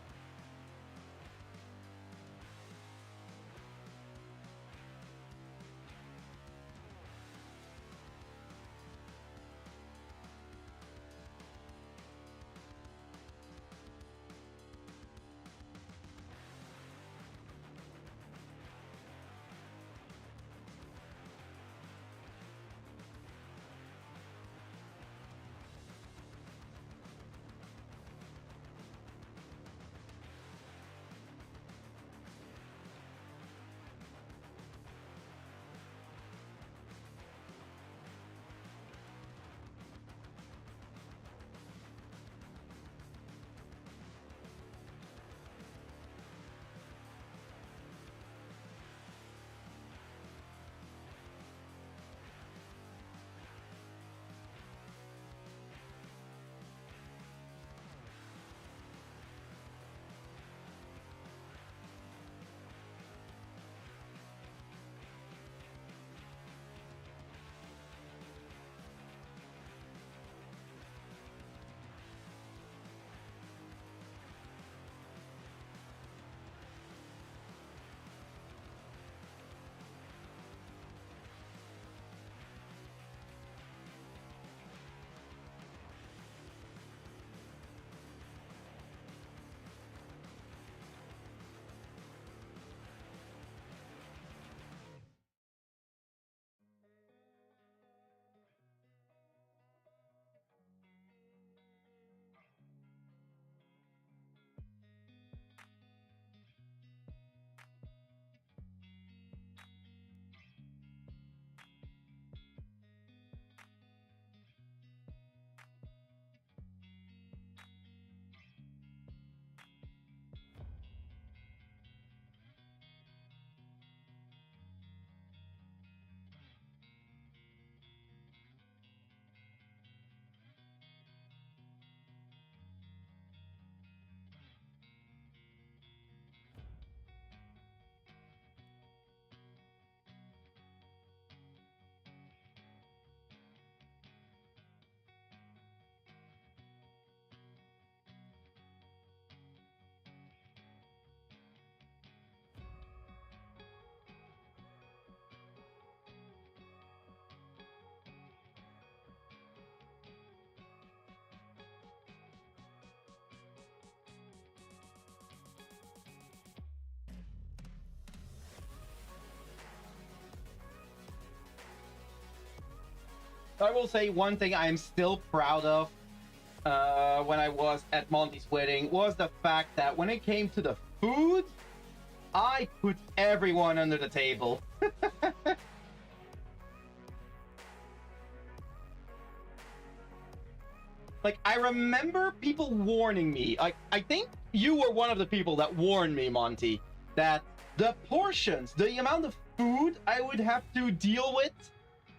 I will say one thing I am still proud of when I was at Monty's wedding was the fact that when it came to the food, I put everyone under the table. Like, I remember people warning me. Like, I think you were one of the people that warned me, Monty, that the portions, the amount of food I would have to deal with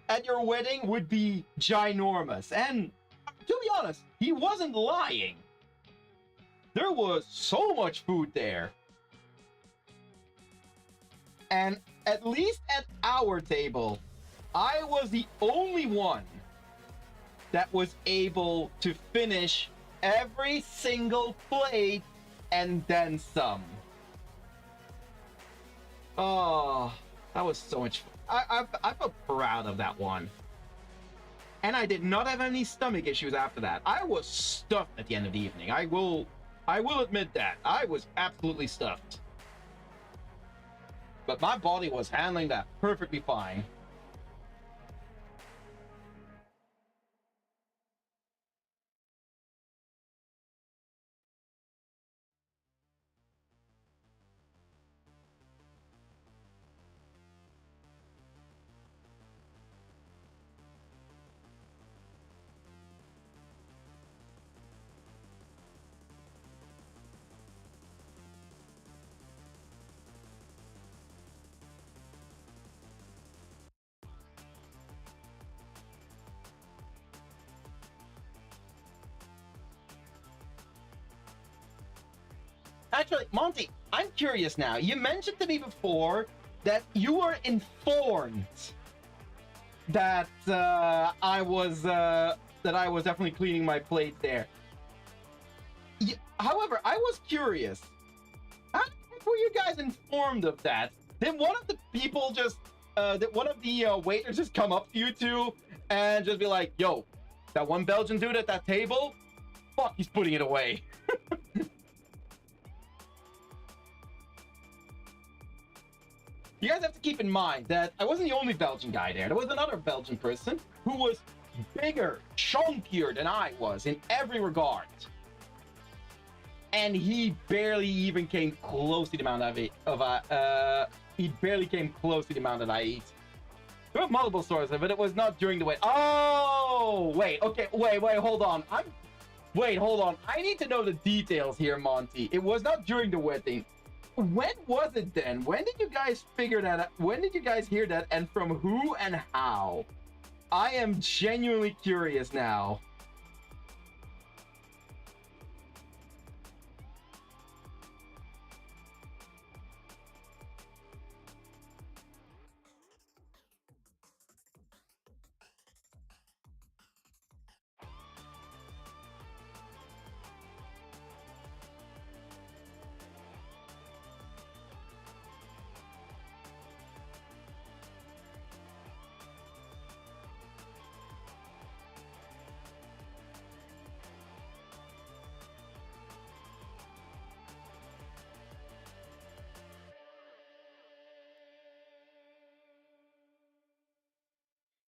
at your wedding would be ginormous. And to be honest, he wasn't lying. There was so much food there. And at least at our table, I was the only one that was able to finish every single plate and then some. Oh, that was so much fun. I felt proud of that one. And I did not have any stomach issues after that. I was stuffed at the end of the evening. I will admit that. I was absolutely stuffed. But my body was handling that perfectly fine. Actually, Monty, I'm curious now. You mentioned to me before that you were informed that I was definitely cleaning my plate there. However, I was curious. How were you guys informed of that? Did one of the people just, did one of the waiters just come up to you two and just be like, "Yo, that one Belgian dude at that table, fuck, he's putting it away." You guys have to keep in mind that I wasn't the only Belgian guy there. There was another Belgian person who was bigger, chunkier than I was in every regard. And he barely even came close to the amount he barely came close to the amount that I eat. There were multiple stories of it. It was not during the wedding. Oh, wait. Okay, wait, hold on. Wait, hold on. I need to know the details here, Monty. It was not during the wedding. When was it then? When did you guys figure that out? When did you guys hear that, and from who and how? I am genuinely curious now.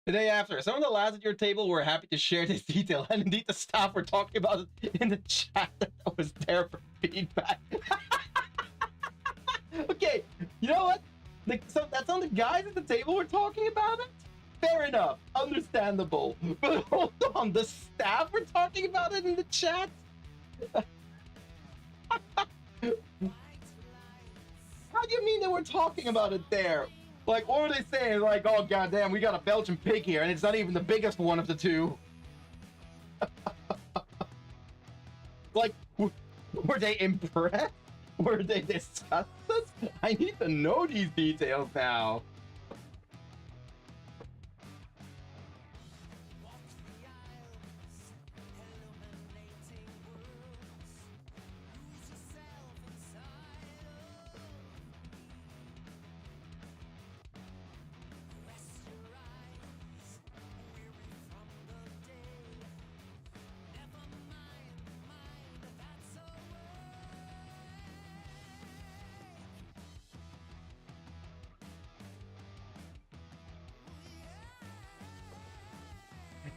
The day after, some of the lads at your table were happy to share this detail, and indeed the staff were talking about it in the chat that was there for feedback. Okay, you know what? So that's on the guys at the table were talking about it? Fair enough, understandable. But hold on, the staff were talking about it in the chat? How do you mean they were talking about it there? Like, what were they saying? Like, oh, goddamn, we got a Belgian pig here, and it's not even the biggest one of the two. Like, were they impressed? Were they disgusted? I need to know these details now.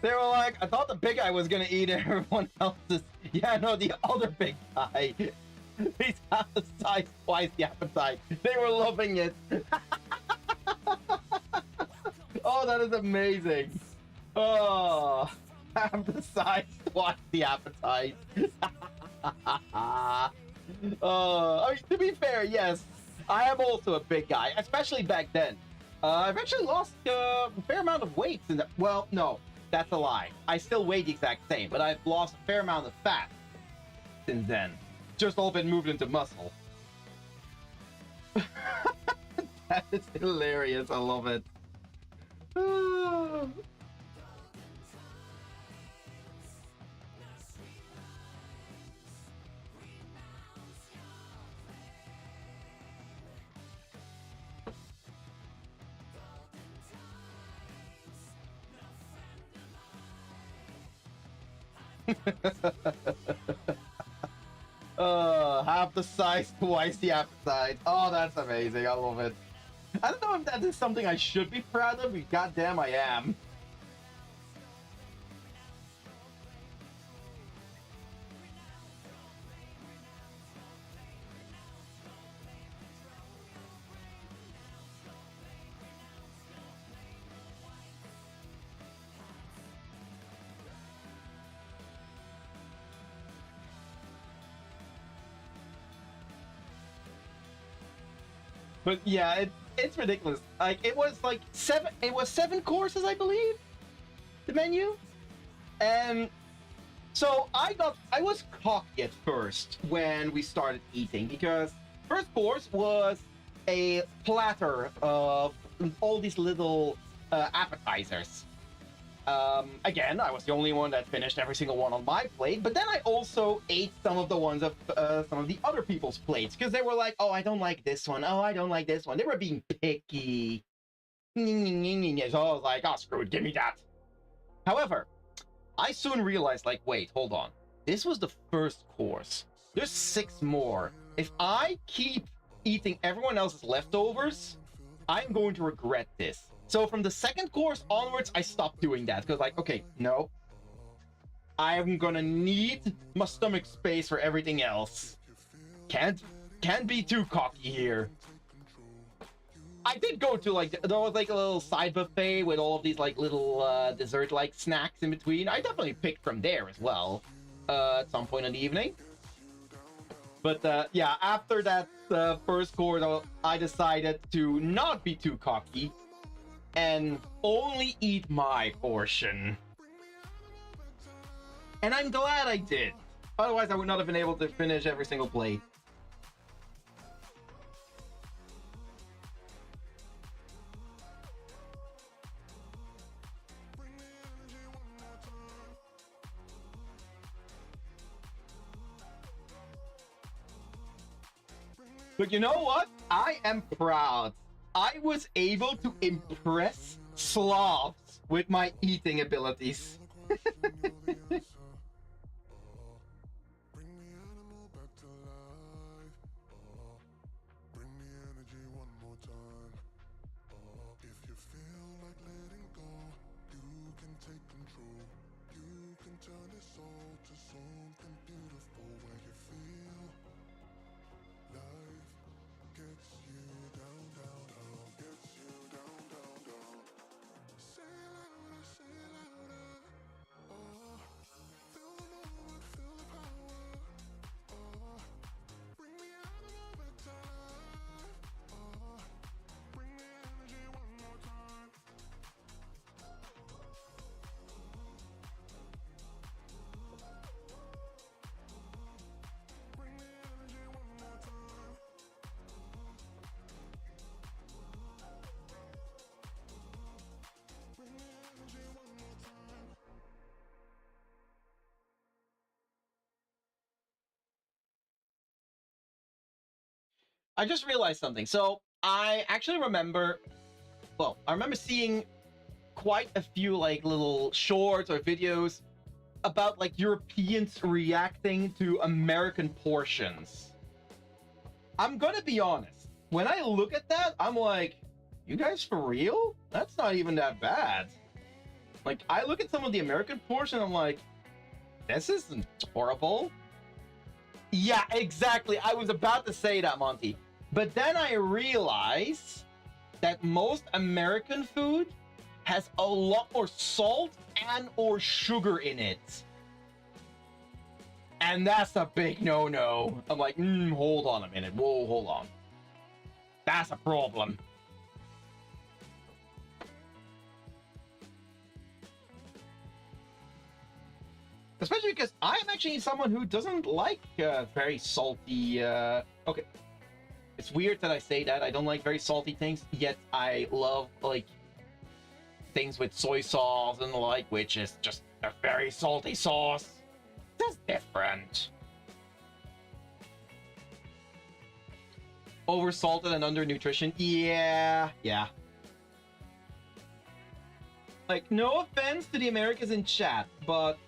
They were like, I thought the big guy was gonna eat everyone else's. Yeah, no, the other big guy. He's half the size, twice the appetite. They were loving it. Oh, that is amazing. Oh, half the size. What's the appetite? I mean, to be fair, yes, I am also a big guy, especially back then. I've actually lost a fair amount of weight since. Well, no, that's a lie. I still weigh the exact same, but I've lost a fair amount of fat since then. Just all been moved into muscle. That is hilarious. I love it. Half the size, twice the appetite. Oh, that's amazing. I love it. I don't know if that is something I should be proud of, but goddamn I am. But yeah, it's ridiculous. Like it was like seven courses, I believe, the menu. And so I was cocky at first when we started eating, because first course was a platter of all these little appetizers. Again, I was the only one that finished every single one on my plate, but then I also ate some of the ones of some of the other people's plates, because they were like, oh, I don't like this one. Oh, I don't like this one. They were being picky. So I was like, oh, screw it, give me that. However, I soon realized, like, wait, hold on. This was the first course. There's 6 more. If I keep eating everyone else's leftovers, I'm going to regret this. So from the second course onwards, I stopped doing that, because like, okay, no. I'm gonna need my stomach space for everything else. Can't be too cocky here. I did go to like, there was like a little side buffet with all of these like little dessert-like snacks in between. I definitely picked from there as well, at some point in the evening. But yeah, after that first course, I decided to not be too cocky and only eat my portion. And I'm glad I did. Otherwise, I would not have been able to finish every single plate. But you know what? I am proud. I was able to impress Slavs with my eating abilities. I just realized something. So I actually remember, well, I remember seeing quite a few like little shorts or videos about like Europeans reacting to American portions. I'm gonna be honest. When I look at that, I'm like, you guys for real? That's not even that bad. Like, I look at some of the American portion, I'm like, this isn't horrible. Yeah, exactly. I was about to say that, Monty. But then I realized that most American food has a lot more salt and or sugar in it. And that's a big no-no. I'm like, hold on a minute. Whoa, hold on. That's a problem. Especially because I'm actually someone who doesn't like very salty... Okay. It's weird that I say that. I don't like very salty things, yet I love, like, things with soy sauce and the like, which is just a very salty sauce. That's different. Over-salted and under-nutrition? Yeah. Like, no offense to the Americans in chat, but...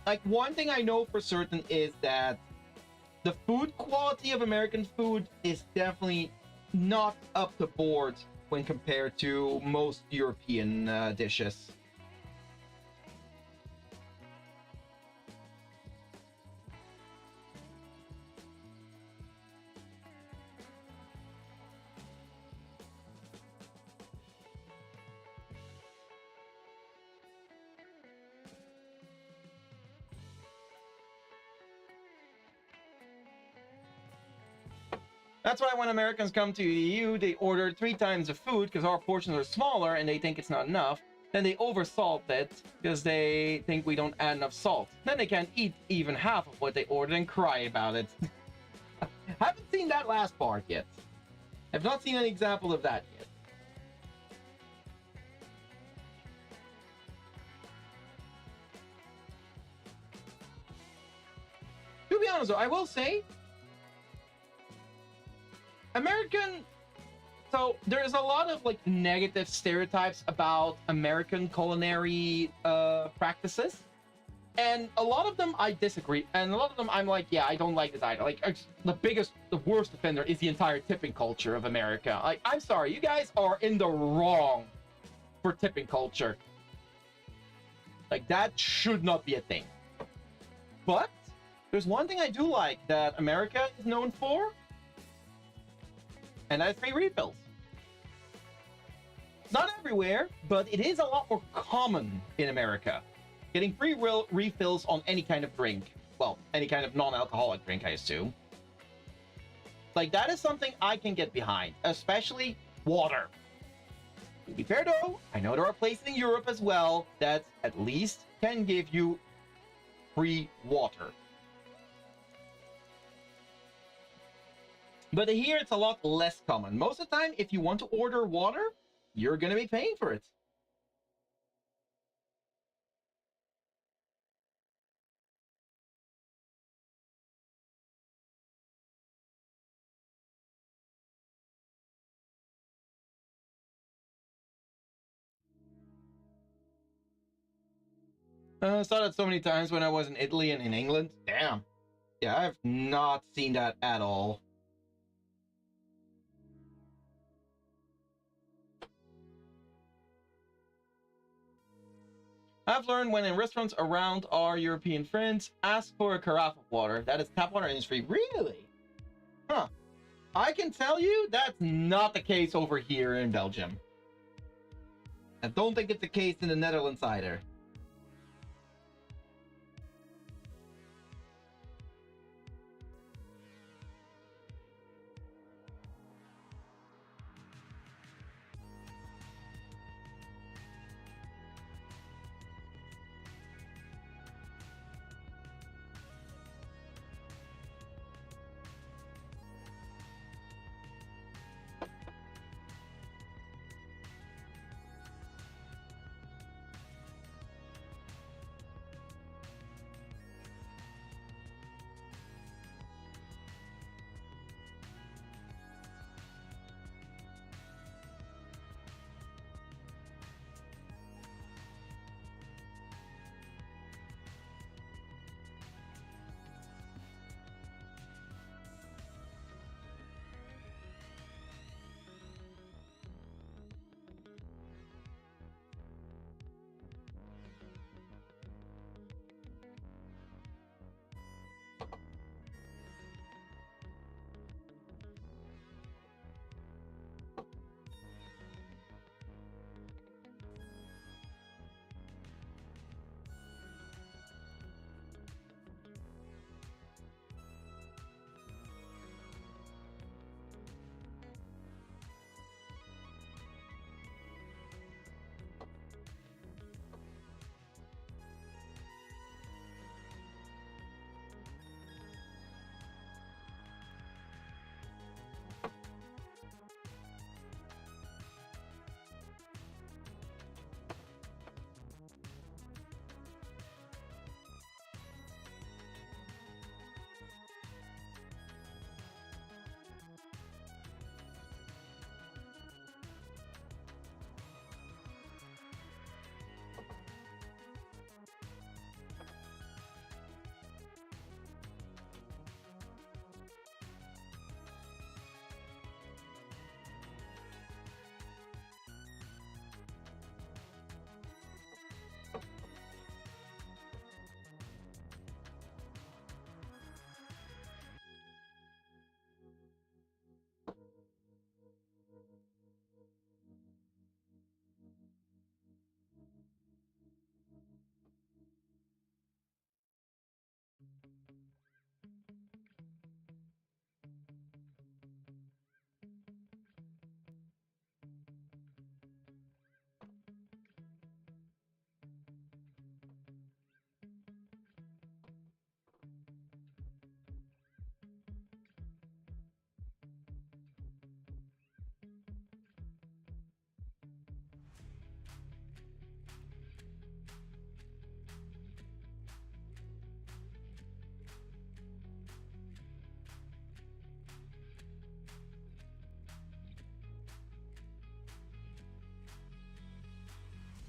like, one thing I know for certain is that the food quality of American food is definitely not up to board when compared to most European dishes. That's why when Americans come to the EU, they order 3 times the food because our portions are smaller and they think it's not enough. Then they oversalt it because they think we don't add enough salt. Then they can't eat even half of what they ordered and cry about it. Haven't seen that last part yet. Have not seen an example of that yet. To be honest though, I will say so there's a lot of like negative stereotypes about American culinary practices, and a lot of them I disagree, and a lot of them I'm like, yeah, I don't like this either. Like the worst offender is the entire tipping culture of America. Like, I'm sorry, you guys are in the wrong for tipping culture. Like, that should not be a thing. But there's one thing I do like that America is known for, and that's free refills. Not everywhere, but it is a lot more common in America. Getting free refills on any kind of drink. Well, any kind of non-alcoholic drink, I assume. Like, that is something I can get behind, especially water. To be fair though, I know there are places in Europe as well that at least can give you free water. But here it's a lot less common. Most of the time, if you want to order water, you're going to be paying for it. Saw that so many times when I was in Italy and in England. Damn. Yeah, I've not seen that at all. I've learned when in restaurants around our European friends, ask for a carafe of water. That is tap water industry. Really? Huh. I can tell you that's not the case over here in Belgium. I don't think it's the case in the Netherlands either.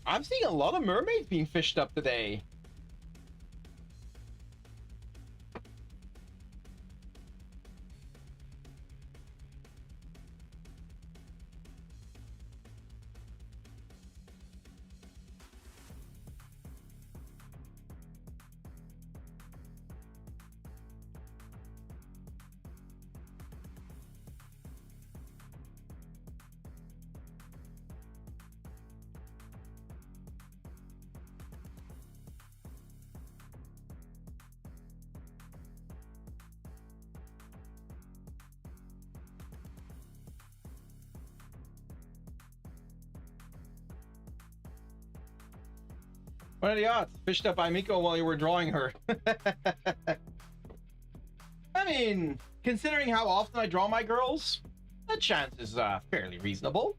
I'm seeing a lot of mermaids being fished up today. What are the odds? Fished up by Miko while you were drawing her. I mean, considering how often I draw my girls, the chance is fairly reasonable.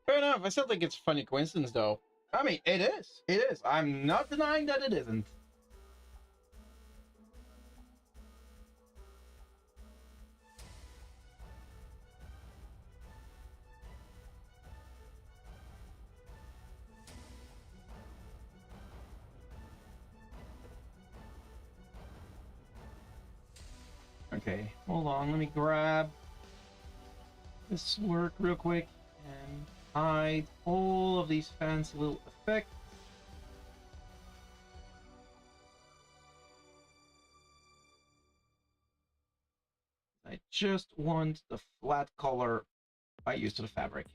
Fair enough. I still think it's a funny coincidence, though. I mean, it is. It is. I'm not denying that it isn't. Okay, hold on. Let me grab this work real quick and hide all of these fancy little effects. I just want the flat color I use to the fabric.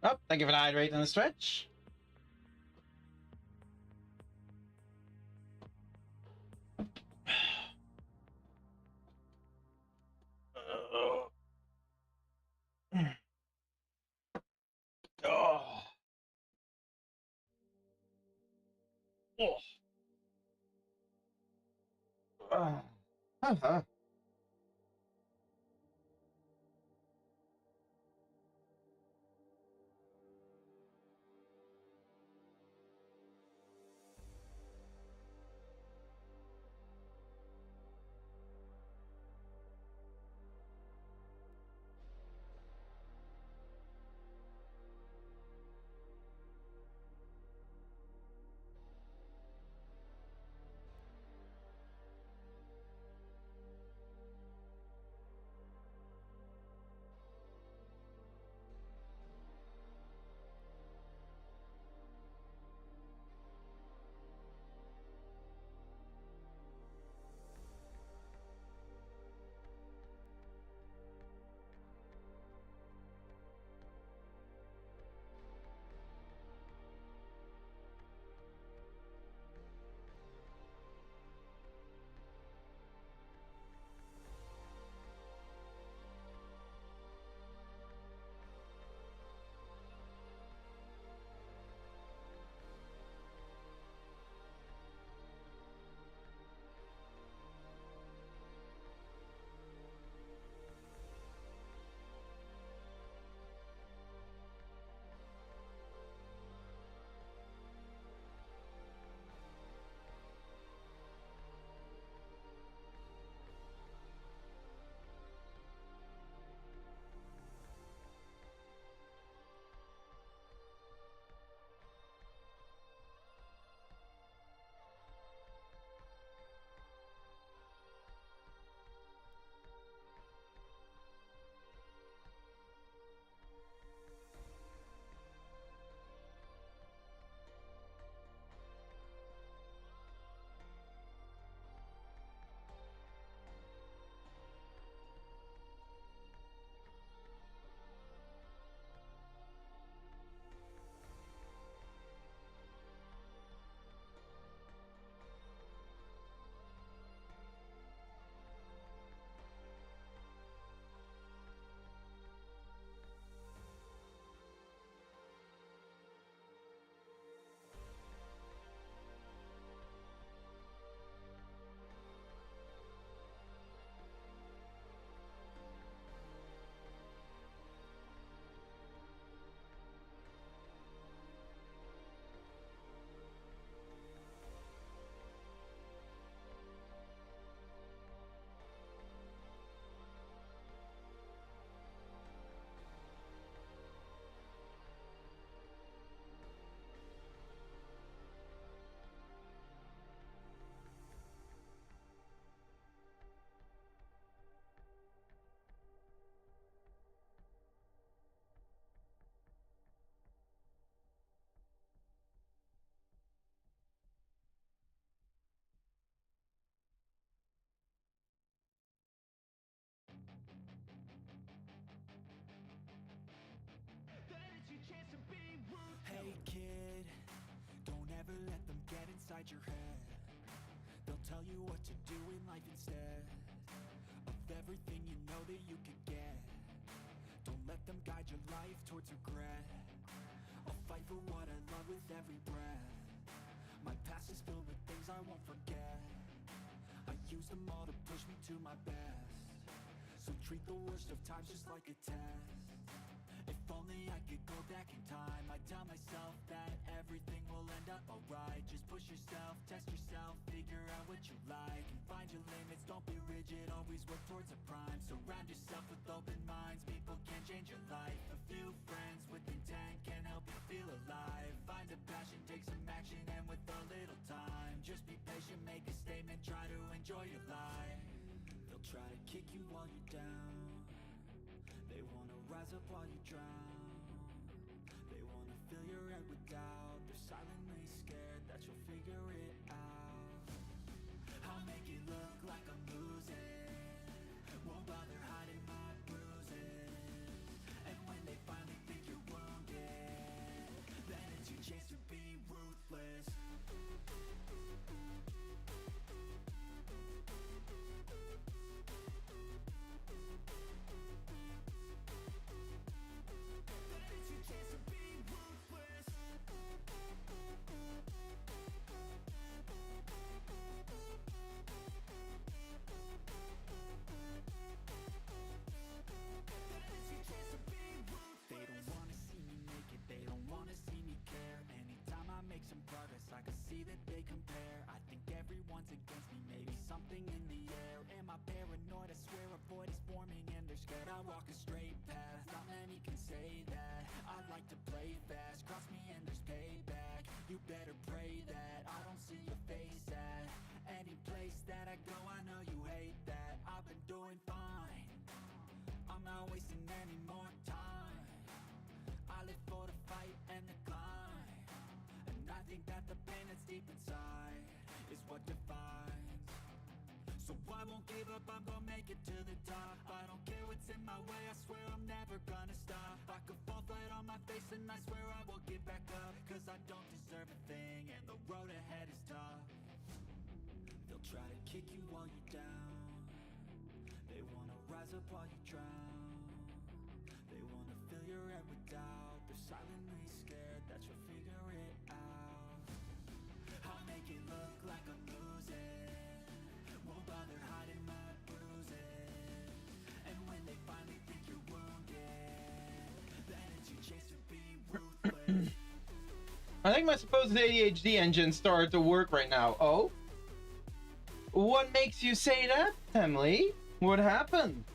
Oh, thank you for the hydrate and the stretch. Oh. Oh. Uh-huh. Hey kid, don't ever let them get inside your head. They'll tell you what to do in life instead of everything you know that you could get. Don't let them guide your life towards regret. I'll fight for what I love with every breath. My past is filled with things I won't forget. I use them all to push me to my best. So treat the worst of times just like a test. If only I could go back in time, I'd tell myself that everything will end up alright. Just push yourself, test yourself, figure out what you like, and find your limits, don't be rigid, always work towards a prime. Surround yourself with open minds, people can change your life. A few friends with intent can help you feel alive. Find a passion, take some action, and with a little time, just be patient, make a statement, try to enjoy your life. They'll try to kick you while you're down. They wanna rise up while you drown. They wanna fill your head with doubt. They're silently scared that you'll figure it out. I'll make it look like I'm losing, won't bother hiding my bruises. And when they finally think you're wounded, floating in the air. Am I paranoid? I swear a void is forming and they're scared. I walk a straight path, not many can say that. I like to play fast, cross me and there's payback. You better pray that I don't see your face at any place that I go. I know you hate that. I've been doing fine, I'm not wasting any more time. I live for the fight and the climb, and I think that the pain that's deep inside is what defines. So I won't give up, I'm gonna make it to the top. I don't care what's in my way, I swear I'm never gonna stop. I could fall flat on my face and I swear I will get back up, cause I don't deserve a thing and the road ahead is tough. They'll try to kick you while you're down, they wanna rise up while you drown. They wanna fill your head with doubt, they're silently scared that you'll figure it out. I'll make it look like I'm losing, won't bother hiding my bruises. And when they finally think you're wounded, then it's your chance to be ruthless. I think my supposed ADHD engine started to work right now. Oh? What makes you say that, Emily? What happened?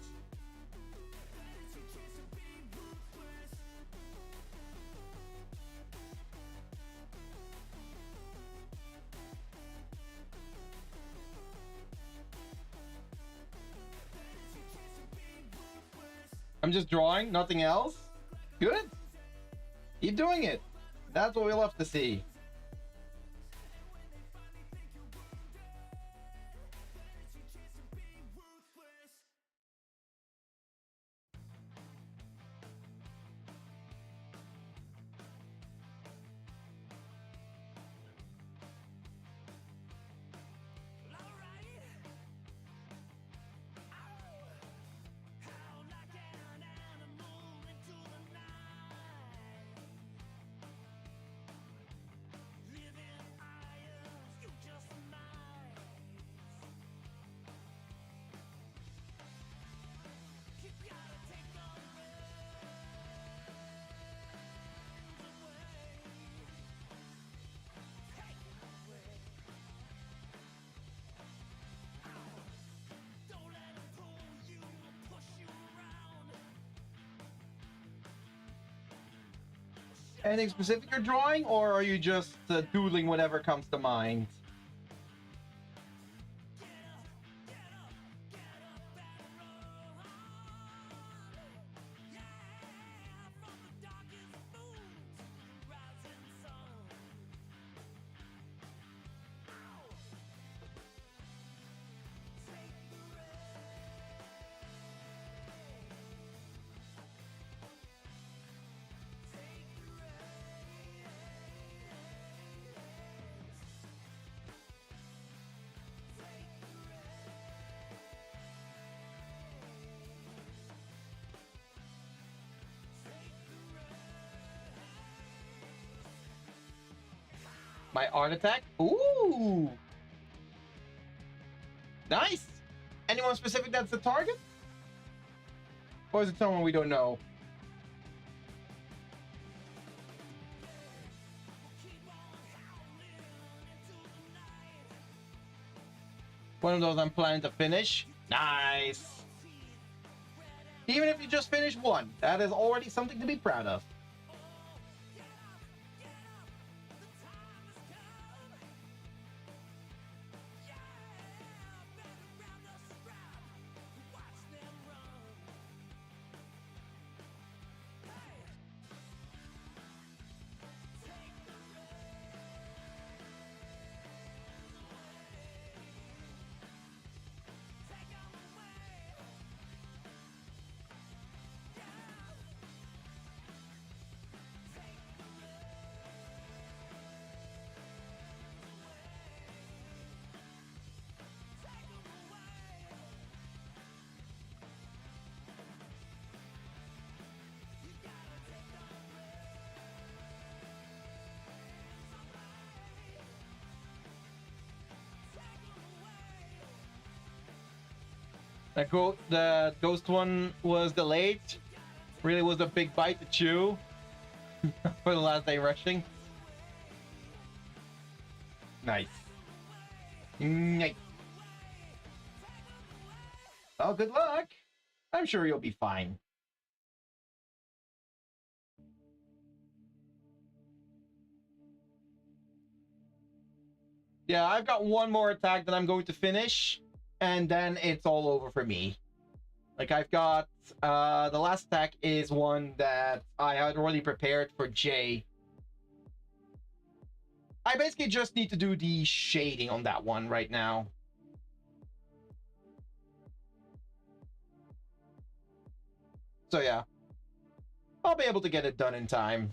I'm just drawing, nothing else? Good. Keep doing it. That's what we love to see. Anything specific you're drawing, or are you just doodling whatever comes to mind? My art attack? Ooh! Nice! Anyone specific that's the target? Or is it someone we don't know? One of those I'm planning to finish. Nice! Even if you just finish one, that is already something to be proud of. The ghost one was delayed. Really was a big bite to chew for the last day rushing. Nice. Nice. Well, good luck. I'm sure you'll be fine. Yeah, I've got one more attack that I'm going to finish, and then it's all over for me. Like, I've got, the last attack is one that I had already prepared for Jay. I basically just need to do the shading on that one right now. So yeah, I'll be able to get it done in time.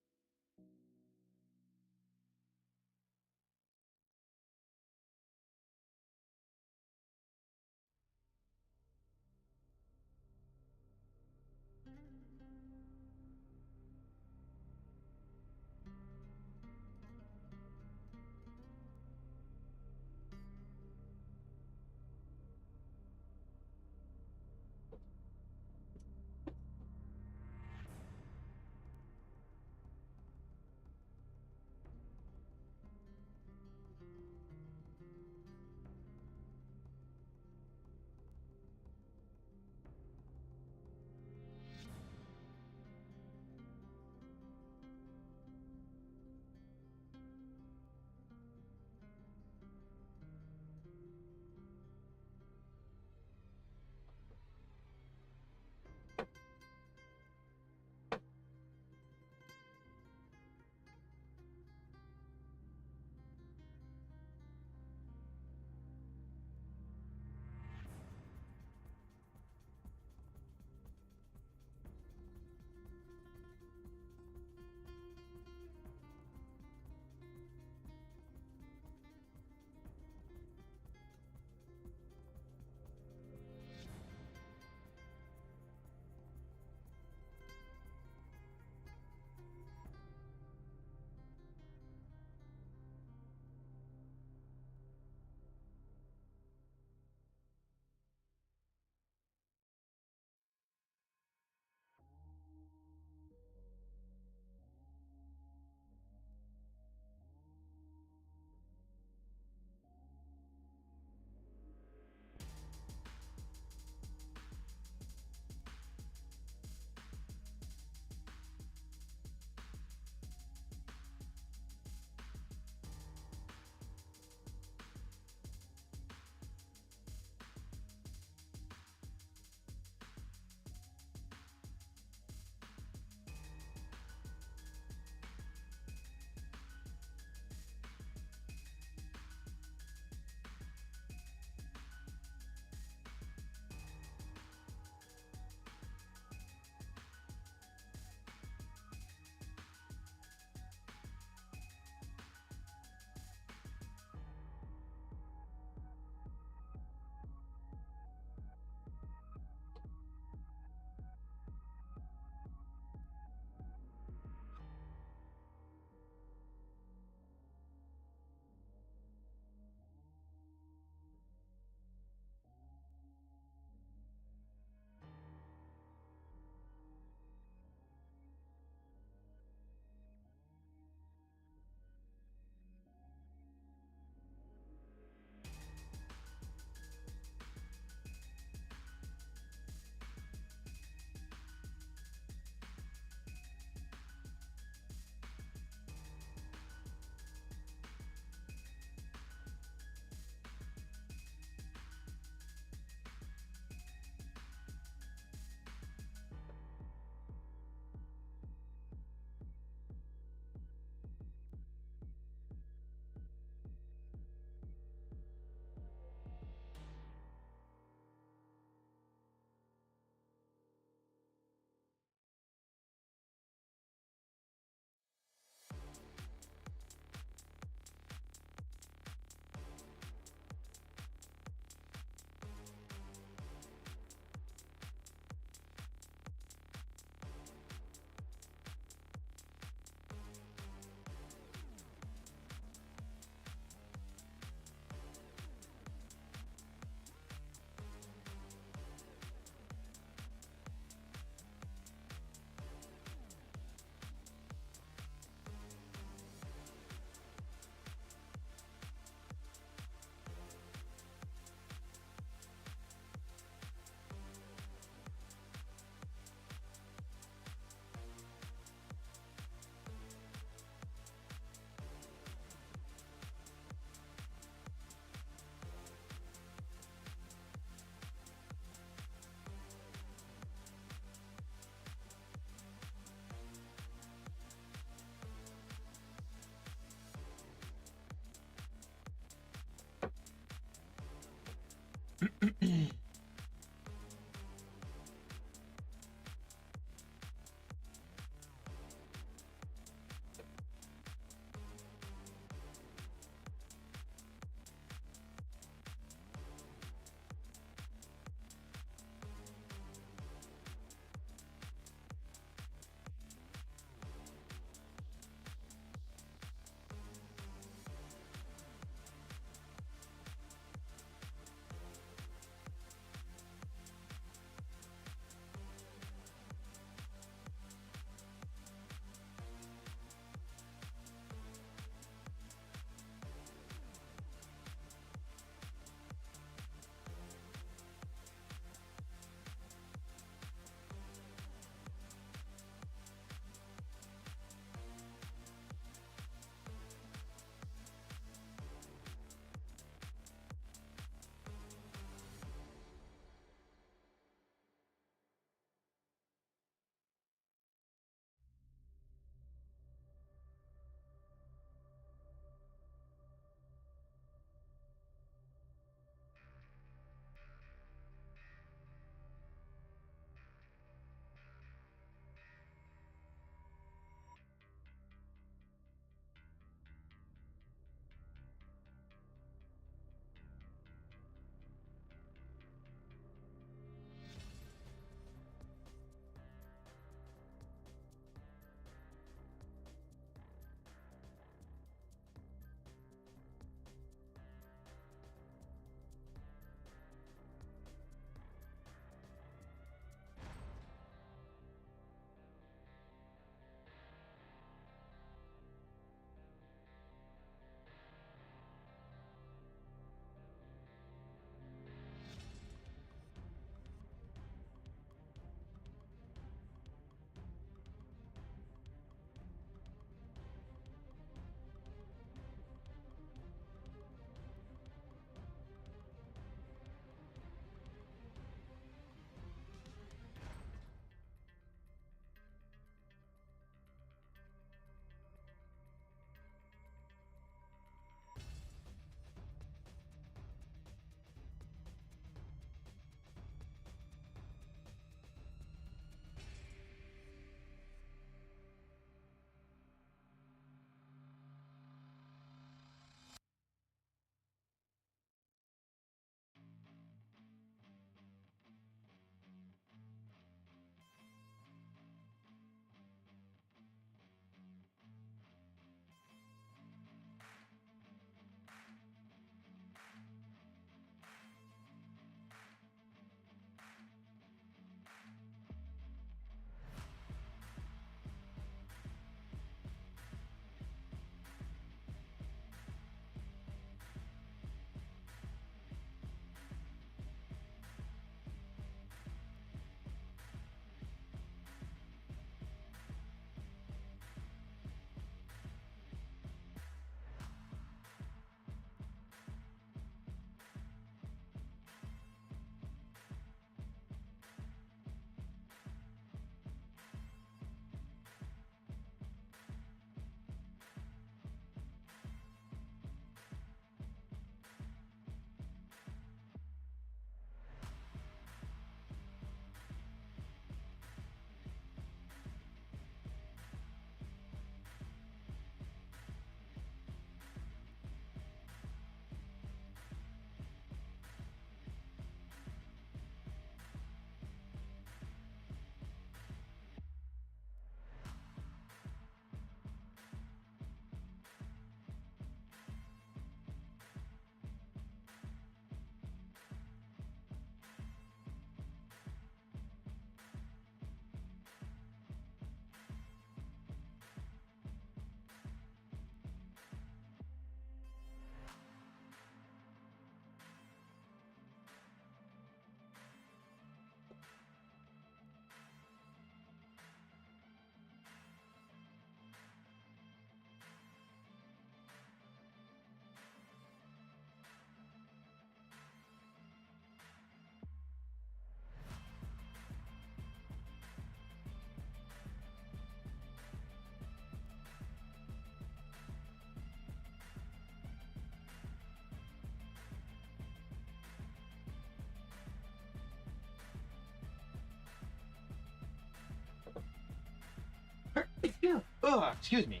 Ugh, excuse me.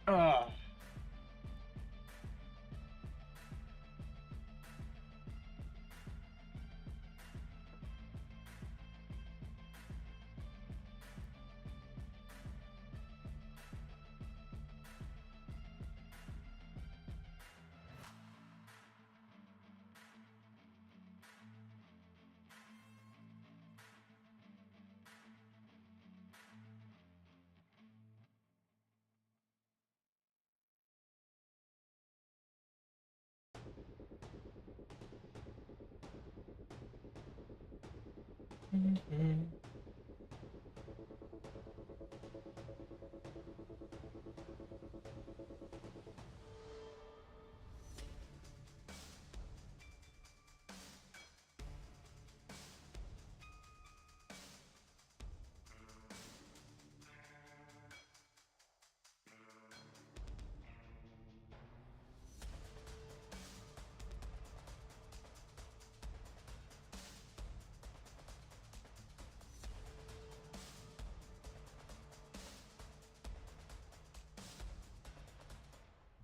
Ugh.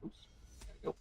Oops. There we go.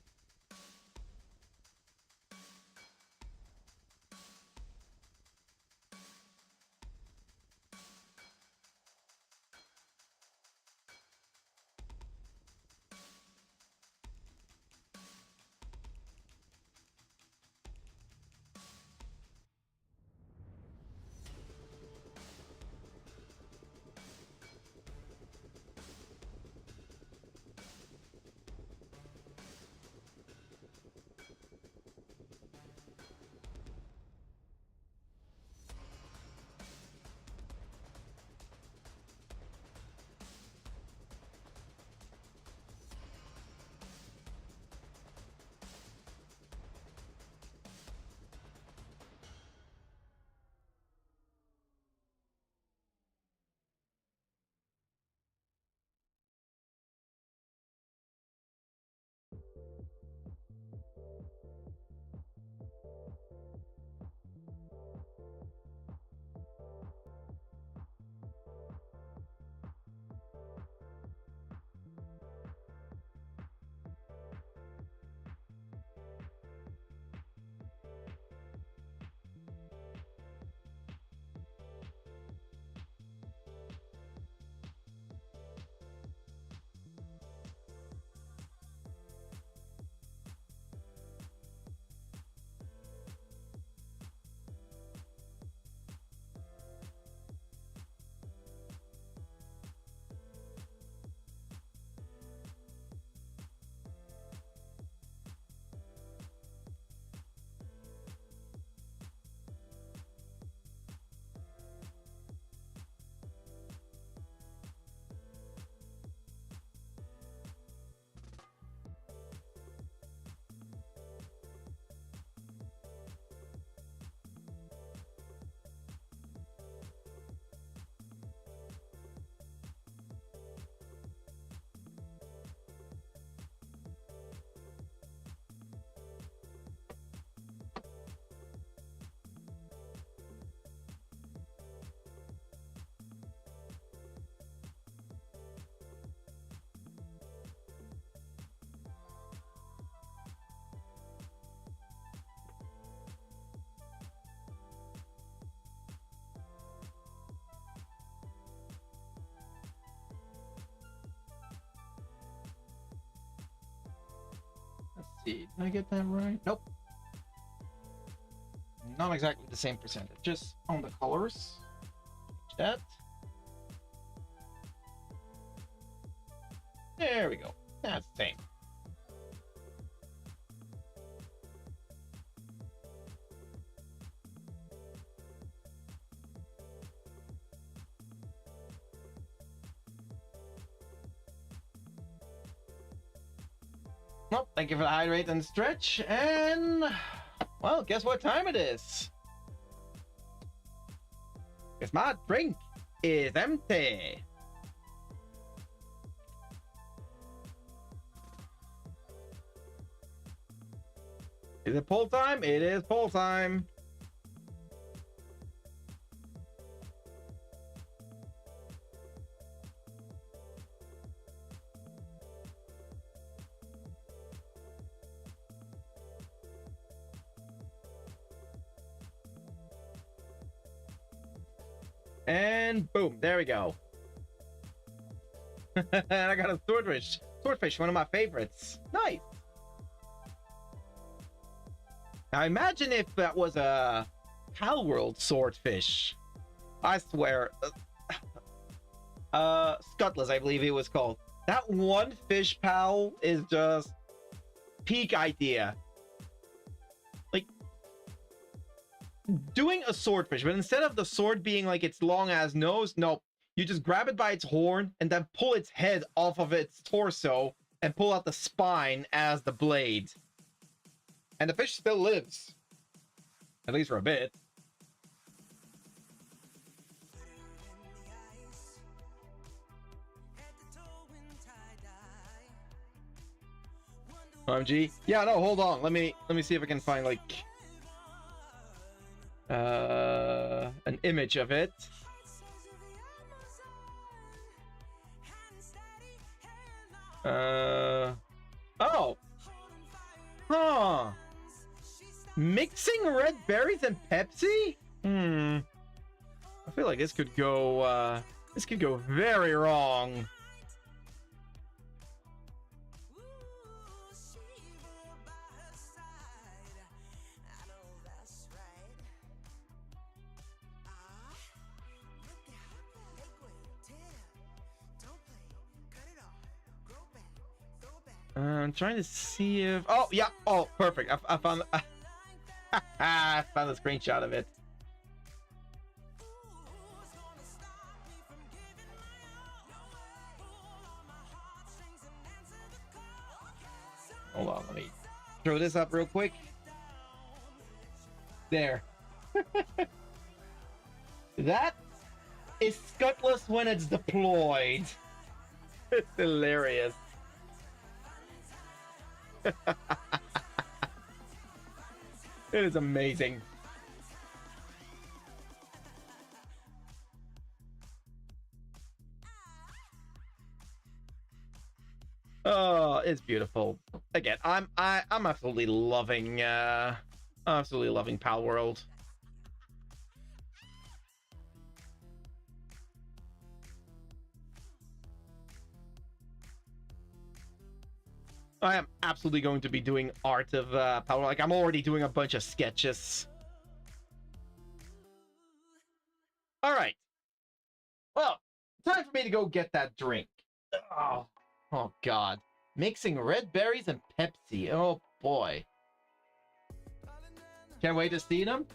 Let's see. Did I get that right? Nope. Not exactly the same percentage. Just on the colors. That. There we go. That's the same. Well, thank you for the hydrate and stretch. And, well, guess what time it is? Because my drink is empty. Is it poll time? It is poll time. And boom, there we go. And I got a swordfish. Swordfish, one of my favorites. Nice. Now imagine if that was a Palworld swordfish. I swear. Scutless, I believe it was called. That one fish pal is just peak idea. Like doing a swordfish, but instead of the sword being like its long ass nose, no, you just grab it by its horn and then pull its head off of its torso and pull out the spine as the blade. And the fish still lives. At least for a bit. OMG. Yeah, no, hold on. Let me see if I can find like an image of it. Oh. Huh. Mixing red berries and Pepsi? I feel like this could go very wrong. I'm trying to see if... Oh, yeah. Oh, perfect. I found... I found a screenshot of it. Hold on, let me throw this up real quick. There. That is Scutless when it's deployed. It's hilarious. It is amazing. Oh, it's beautiful. Again, I'm absolutely loving Palworld. I am absolutely going to be doing art of Palworld. Like, I'm already doing a bunch of sketches. All right. Well, time for me to go get that drink. Oh God. Mixing red berries and Pepsi. Oh boy. Can't wait to see them.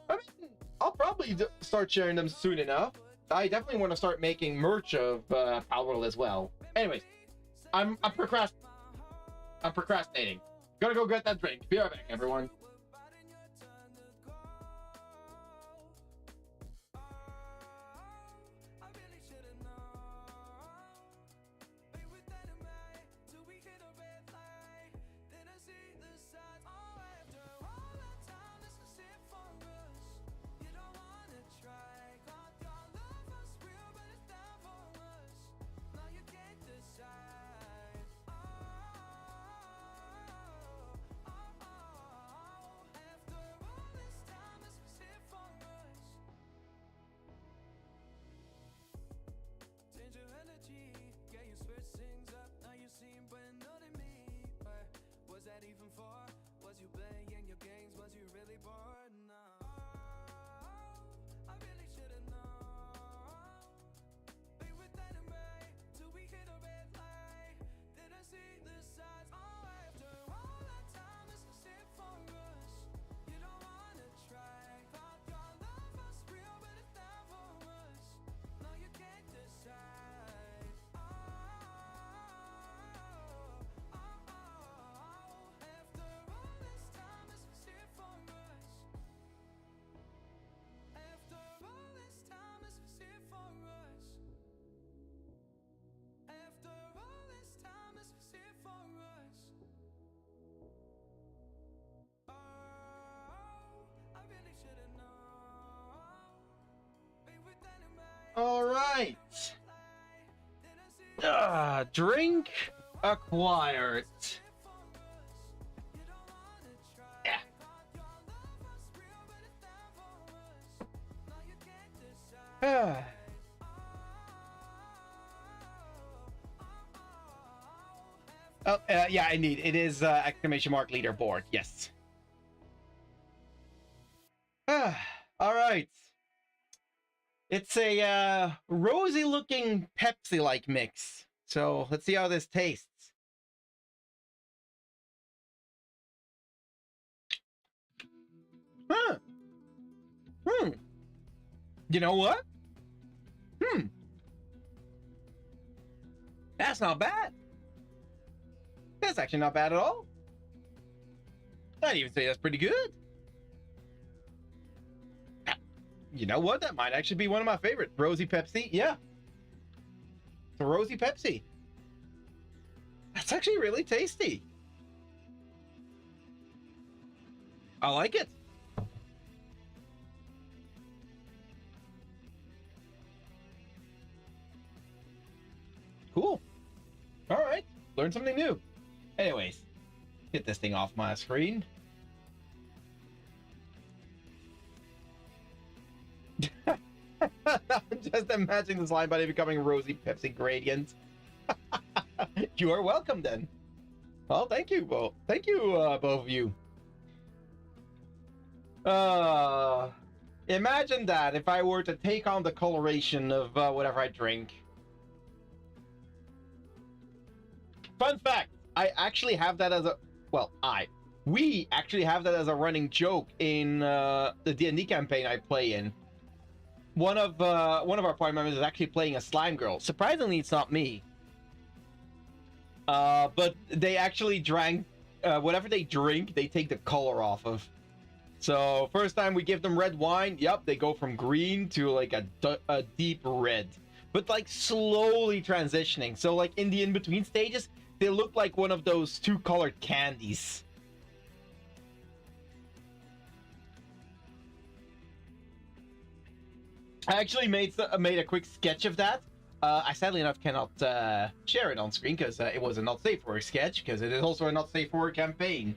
I mean, I'll probably start sharing them soon enough. I definitely want to start making merch of Palworld as well. Anyways, I'm procrastinating. Gotta go get that drink. Be right back, everyone. All right. Drink acquired. Yeah. Oh, yeah, indeed. It is exclamation mark leaderboard. Yes. All right. It's a rosy looking Pepsi like mix. So let's see how this tastes. Huh. You know what? That's not bad. That's actually not bad at all. I'd even say that's pretty good. You know what? That might actually be one of my favorites. Rosy Pepsi. Yeah. It's a rosy Pepsi. That's actually really tasty. I like it. Cool. All right. Learn something new. Anyways, get this thing off my screen. Just imagine the slime body becoming rosy Pepsi gradient. You are welcome then. Well, thank you both. Thank you, both of you. Imagine that if I were to take on the coloration of whatever I drink. Fun fact, I actually have that as a, we actually have that as a running joke in the D&D campaign I play in. One of our party members is actually playing a slime girl. Surprisingly, it's not me. But they actually drank whatever they drink, they take the color off of. So first time we give them red wine, yep, they go from green to like a deep red, but like slowly transitioning. So like in the in-between stages, they look like one of those two-colored candies. I actually made a quick sketch of that. I sadly enough cannot share it on screen because it was a not safe for work sketch, because it is also a not safe for work campaign.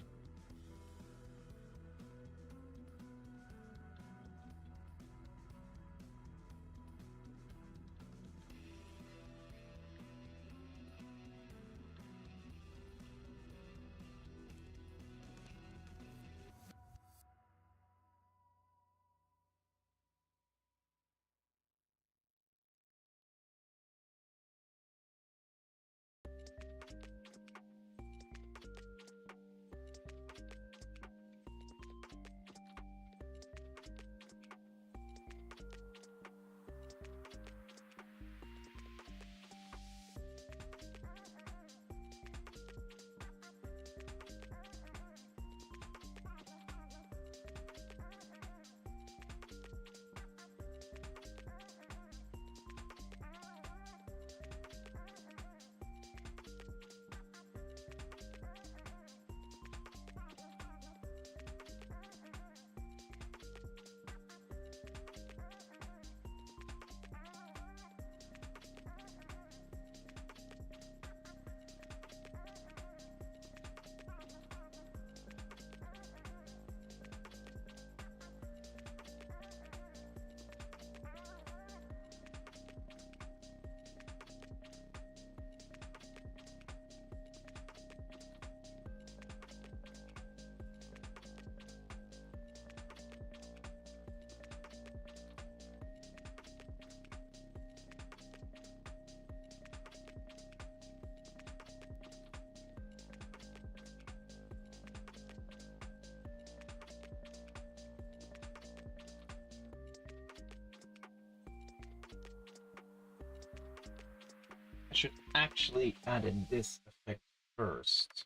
I should actually add in this effect first.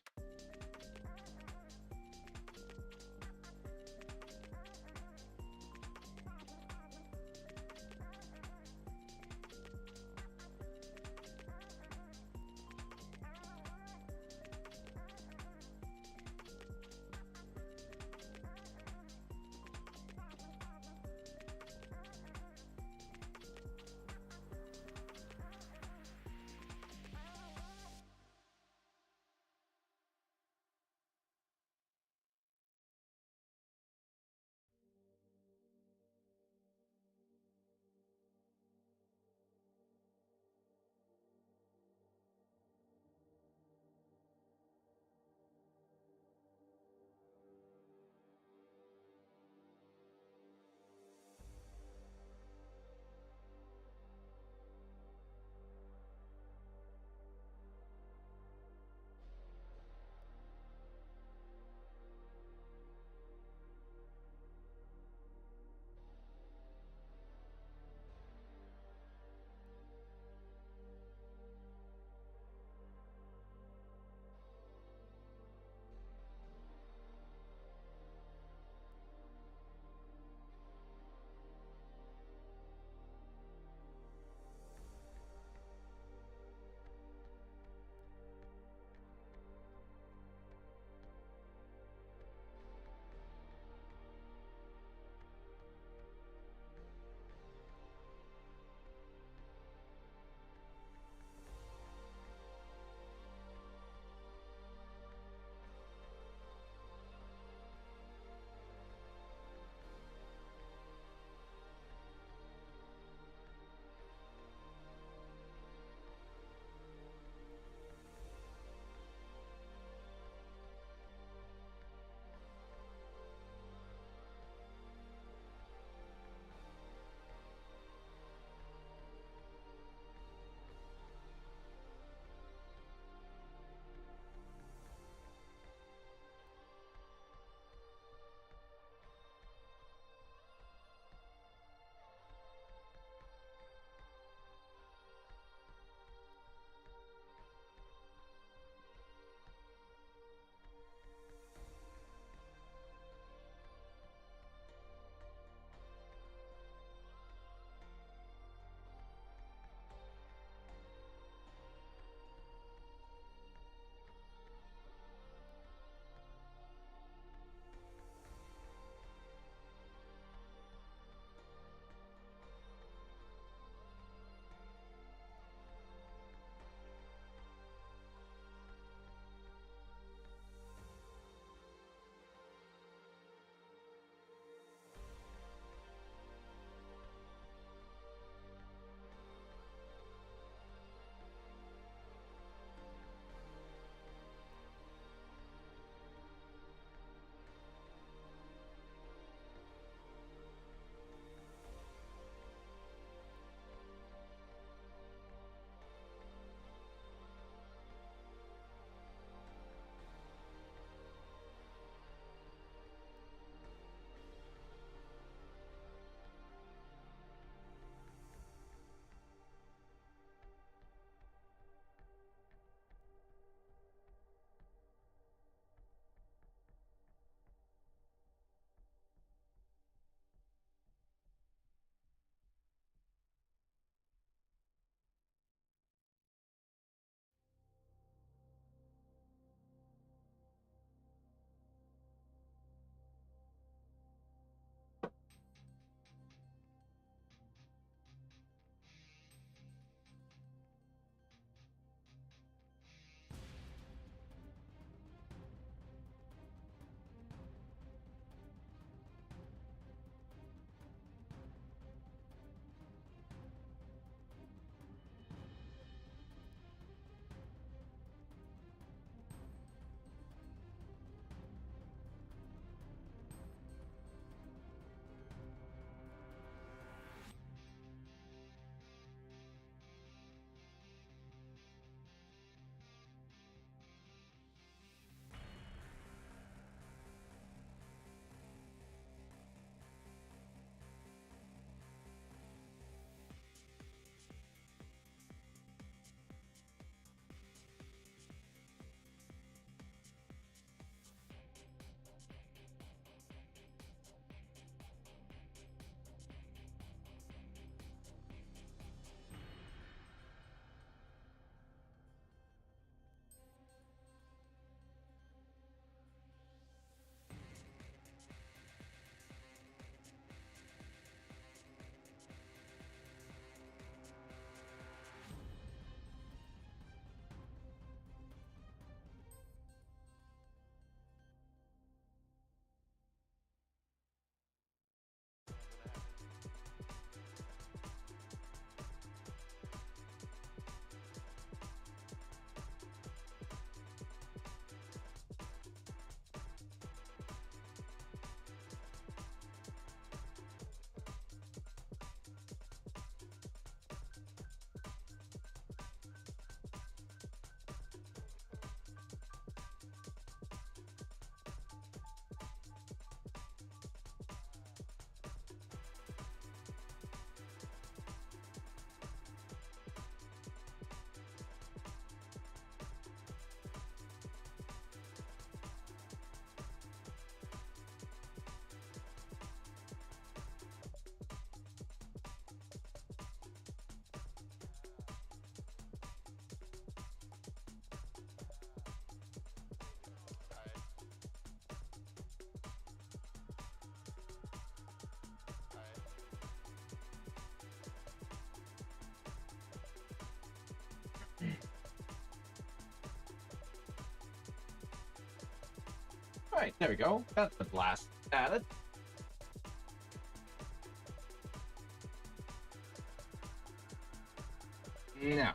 Alright, there we go. That's the blast added. Now.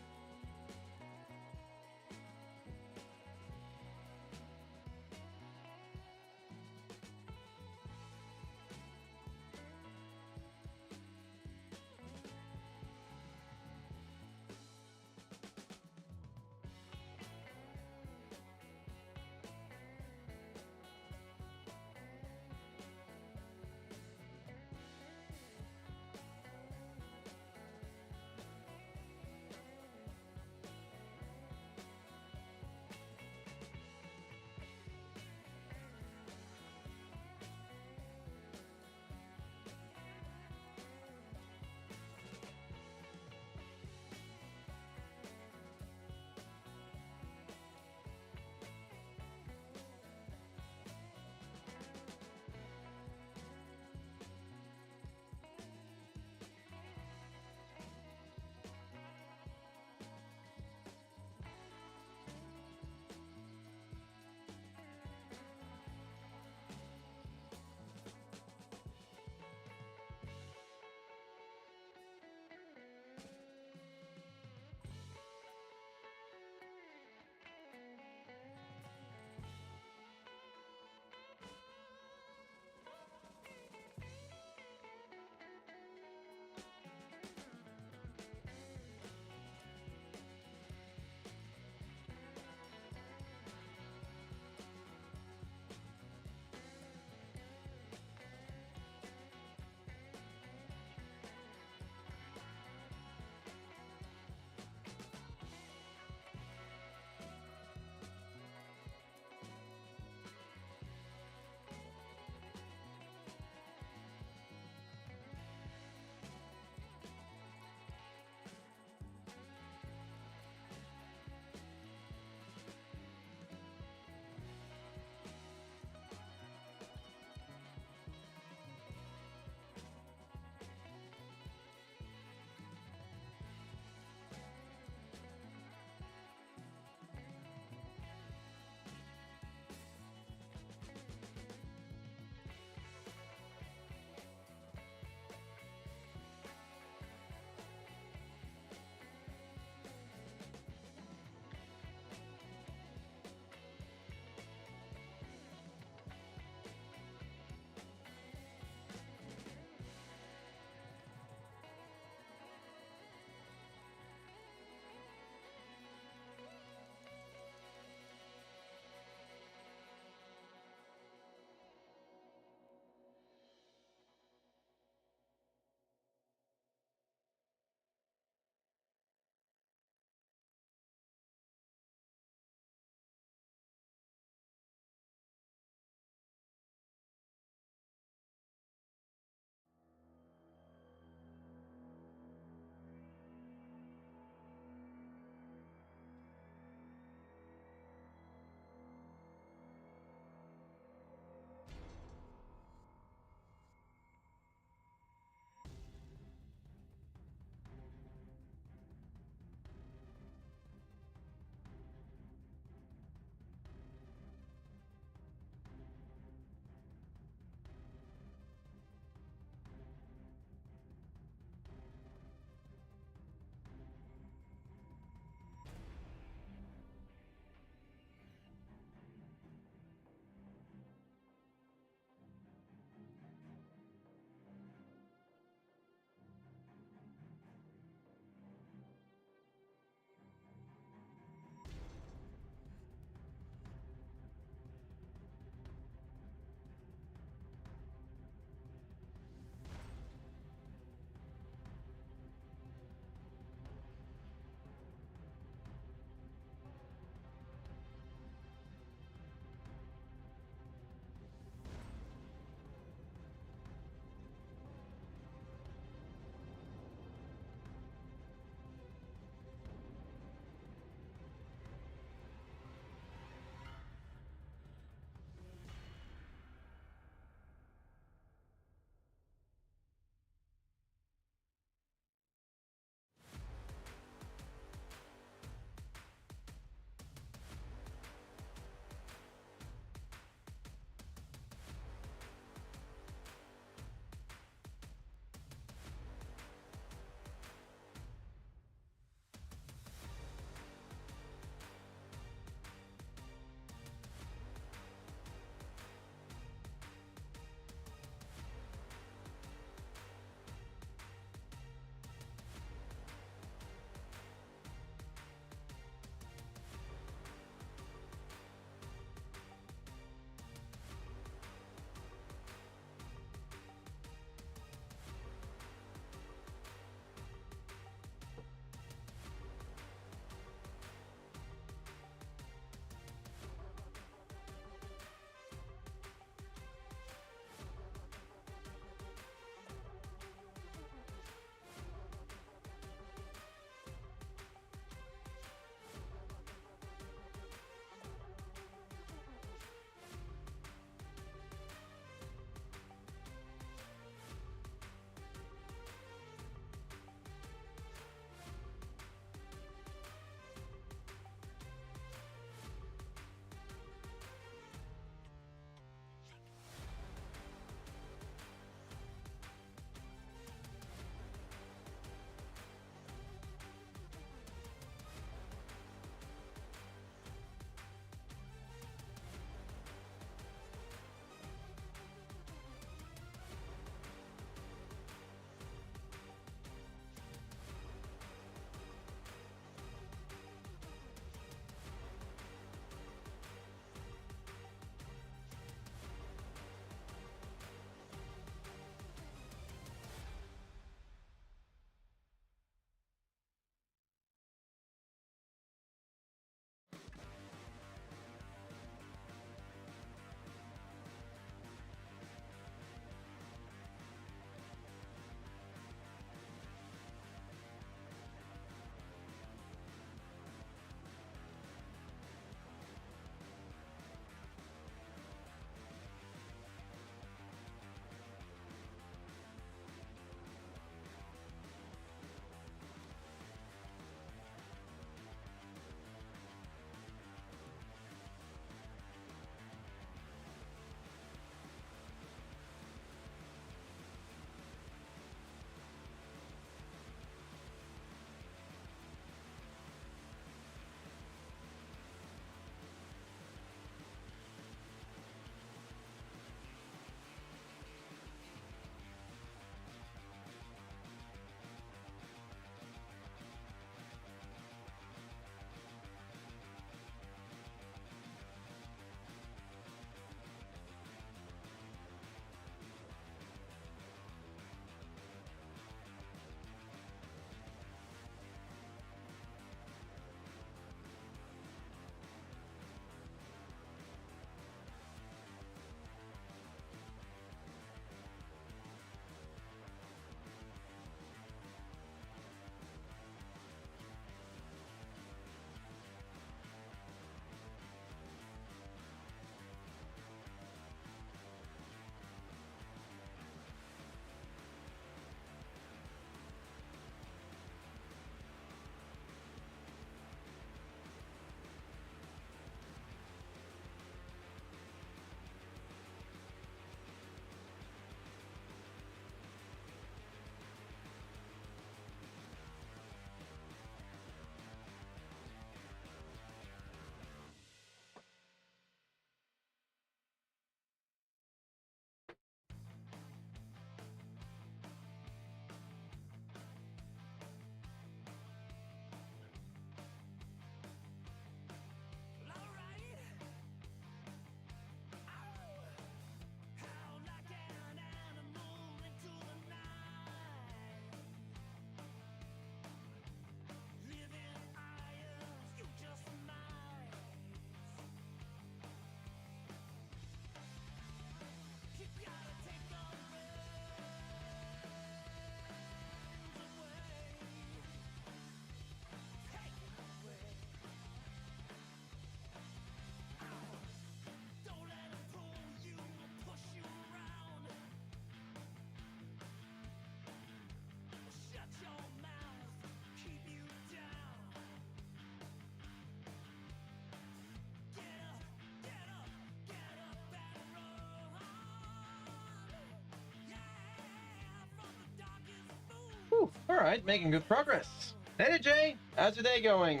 right, making good progress. Hey Jay, how's your day going?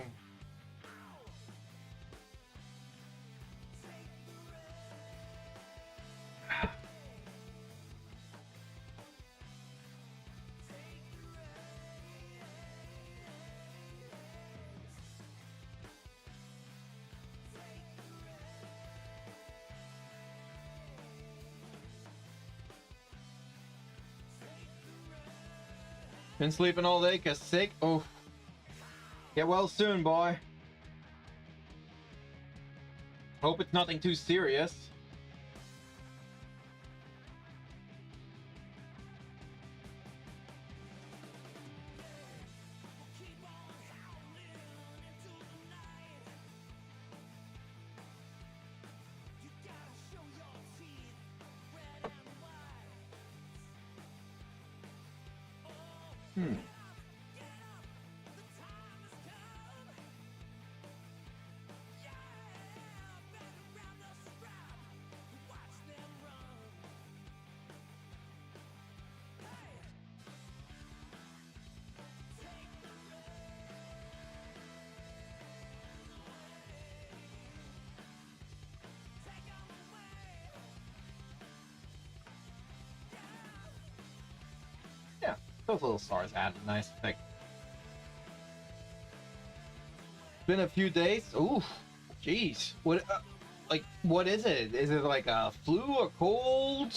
Been sleeping all day cause sick. Oh, get well soon, boy. Hope it's nothing too serious. Yeah, those little stars add a nice effect. Been a few days. Ooh, jeez. What? Like, what is it? Is it like a flu, a cold,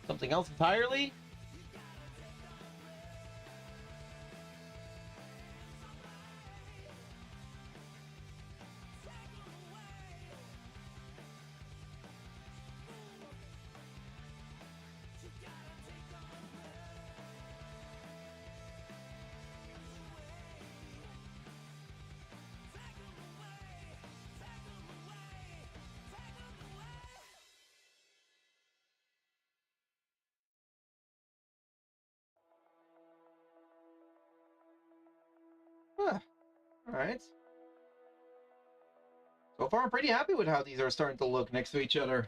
something else entirely? Huh. All right. So far, I'm pretty happy with how these are starting to look next to each other.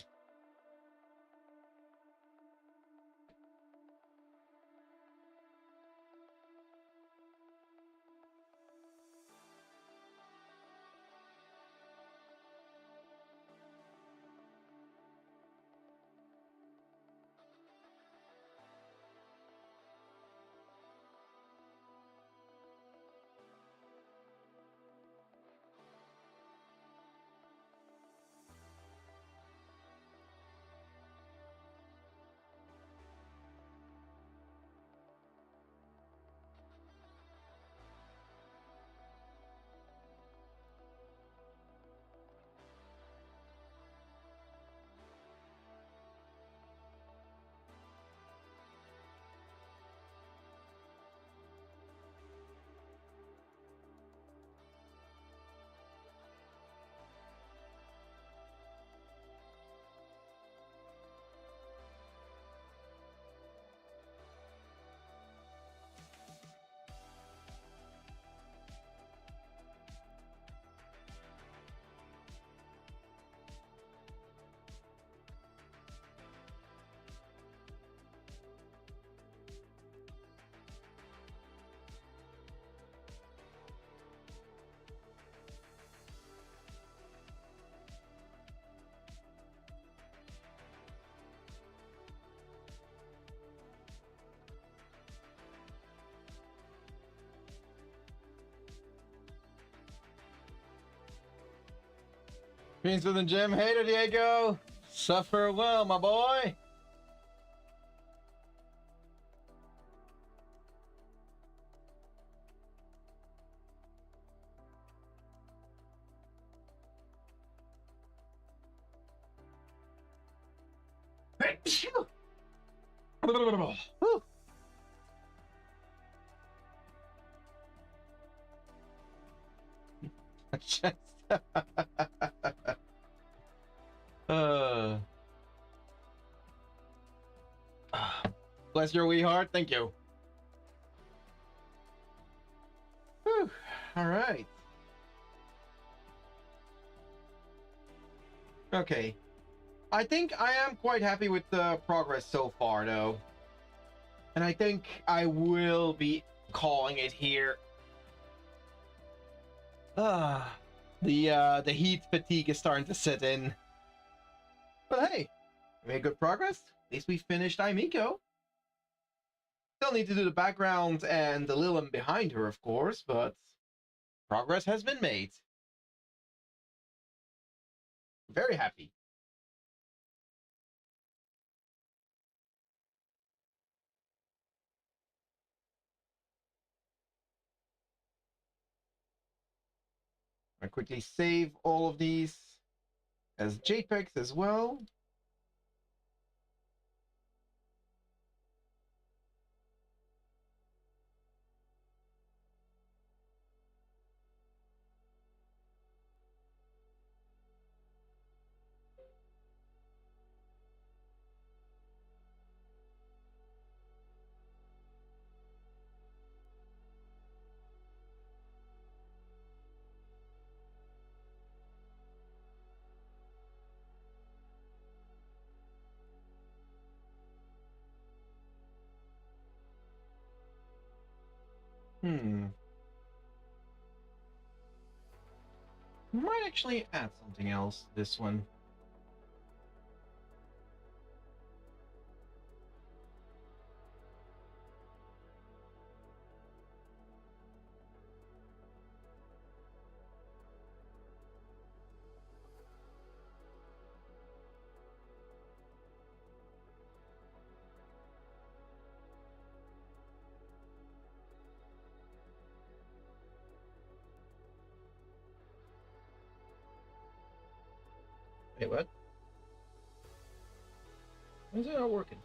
Beans with the gym. Hey there, Diego. Suffer well, my boy. Whew. Just- uh, bless your wee heart. Thank you. Whew. All right. Okay. I think I am quite happy with the progress so far, though. And I think I will be calling it here. The heat fatigue is starting to set in. But hey, we made good progress. At least we finished Aimiko. Still need to do the background and the Lilim behind her, of course, but progress has been made. Very happy. I quickly save all of these as JPEGs as well. Might actually add something else to this one. Wait, what? Why is it not working?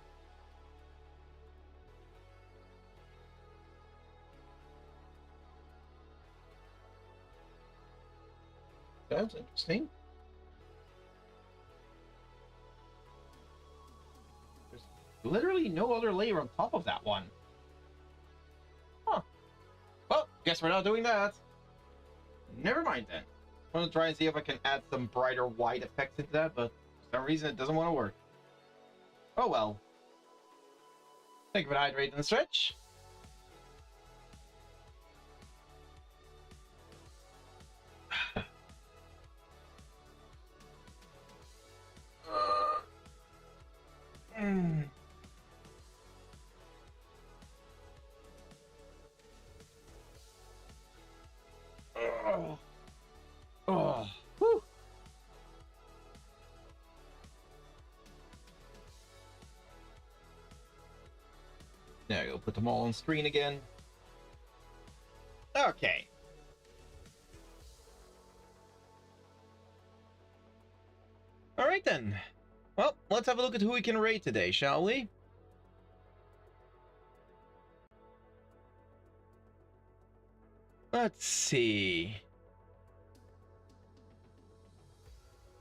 That's interesting. There's literally no other layer on top of that one. Huh. Well, guess we're not doing that. Never mind then. I'm gonna try and see if I can add some brighter white effects into that, but for some reason it doesn't want to work. Oh well. Thank you for the hydrate and stretch. Oh, whew. There you go, put them all on screen again. Okay. Alright then. Well, let's have a look at who we can raid today, shall we? Let's see.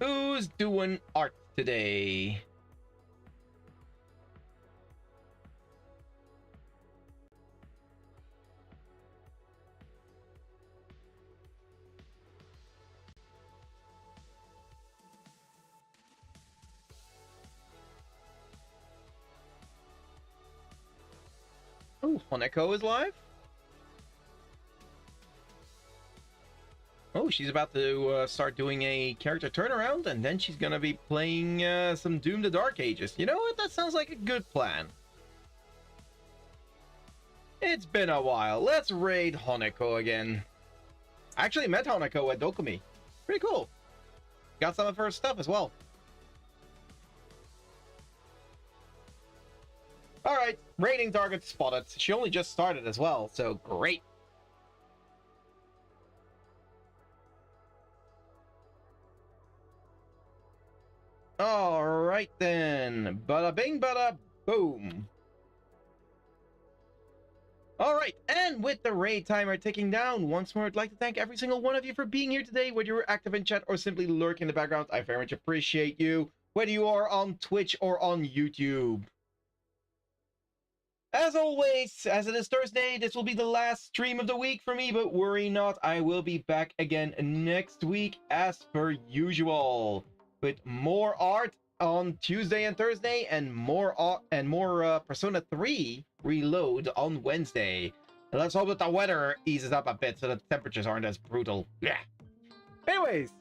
Who's doing art today? Oh, Honeko is live? Oh, she's about to start doing a character turnaround, and then she's gonna be playing some Doom the Dark Ages. You know what? That sounds like a good plan. It's been a while. Let's raid Honeko again. I actually met Honeko at Dokumi. Pretty cool. Got some of her stuff as well. Alright, raiding target spotted. She only just started as well, so great. Alright then. Bada bing, bada boom. Alright, and with the raid timer ticking down, once more I'd like to thank every single one of you for being here today, whether you're active in chat or simply lurking in the background. I very much appreciate you, whether you are on Twitch or on YouTube. As always, as it is Thursday, this will be the last stream of the week for me, but worry not, I will be back again next week as per usual, with more art on Tuesday and Thursday, and more Persona 3 Reload on Wednesday. Let's hope that the weather eases up a bit so the temperatures aren't as brutal. Yeah. Anyways,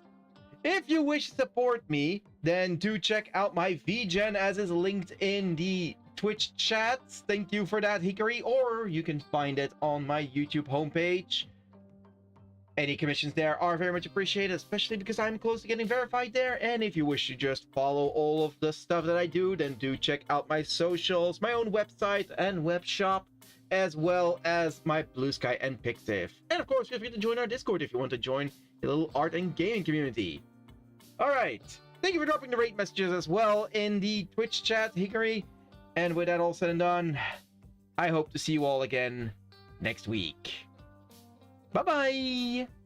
if you wish to support me, then do check out my VGen as is linked in the Twitch chats. Thank you for that, Hikari. Or you can find it on my YouTube homepage. Any commissions there are very much appreciated, especially because I'm close to getting verified there. And if you wish to just follow all of the stuff that I do, then do check out my socials, my own website and web shop, as well as my Blue Sky and Pixiv. And of course, feel free to join our Discord if you want to join a little art and gaming community. Alright, thank you for dropping the rate messages as well in the Twitch chat, Hikari. And with that all said and done, I hope to see you all again next week. Bye-bye!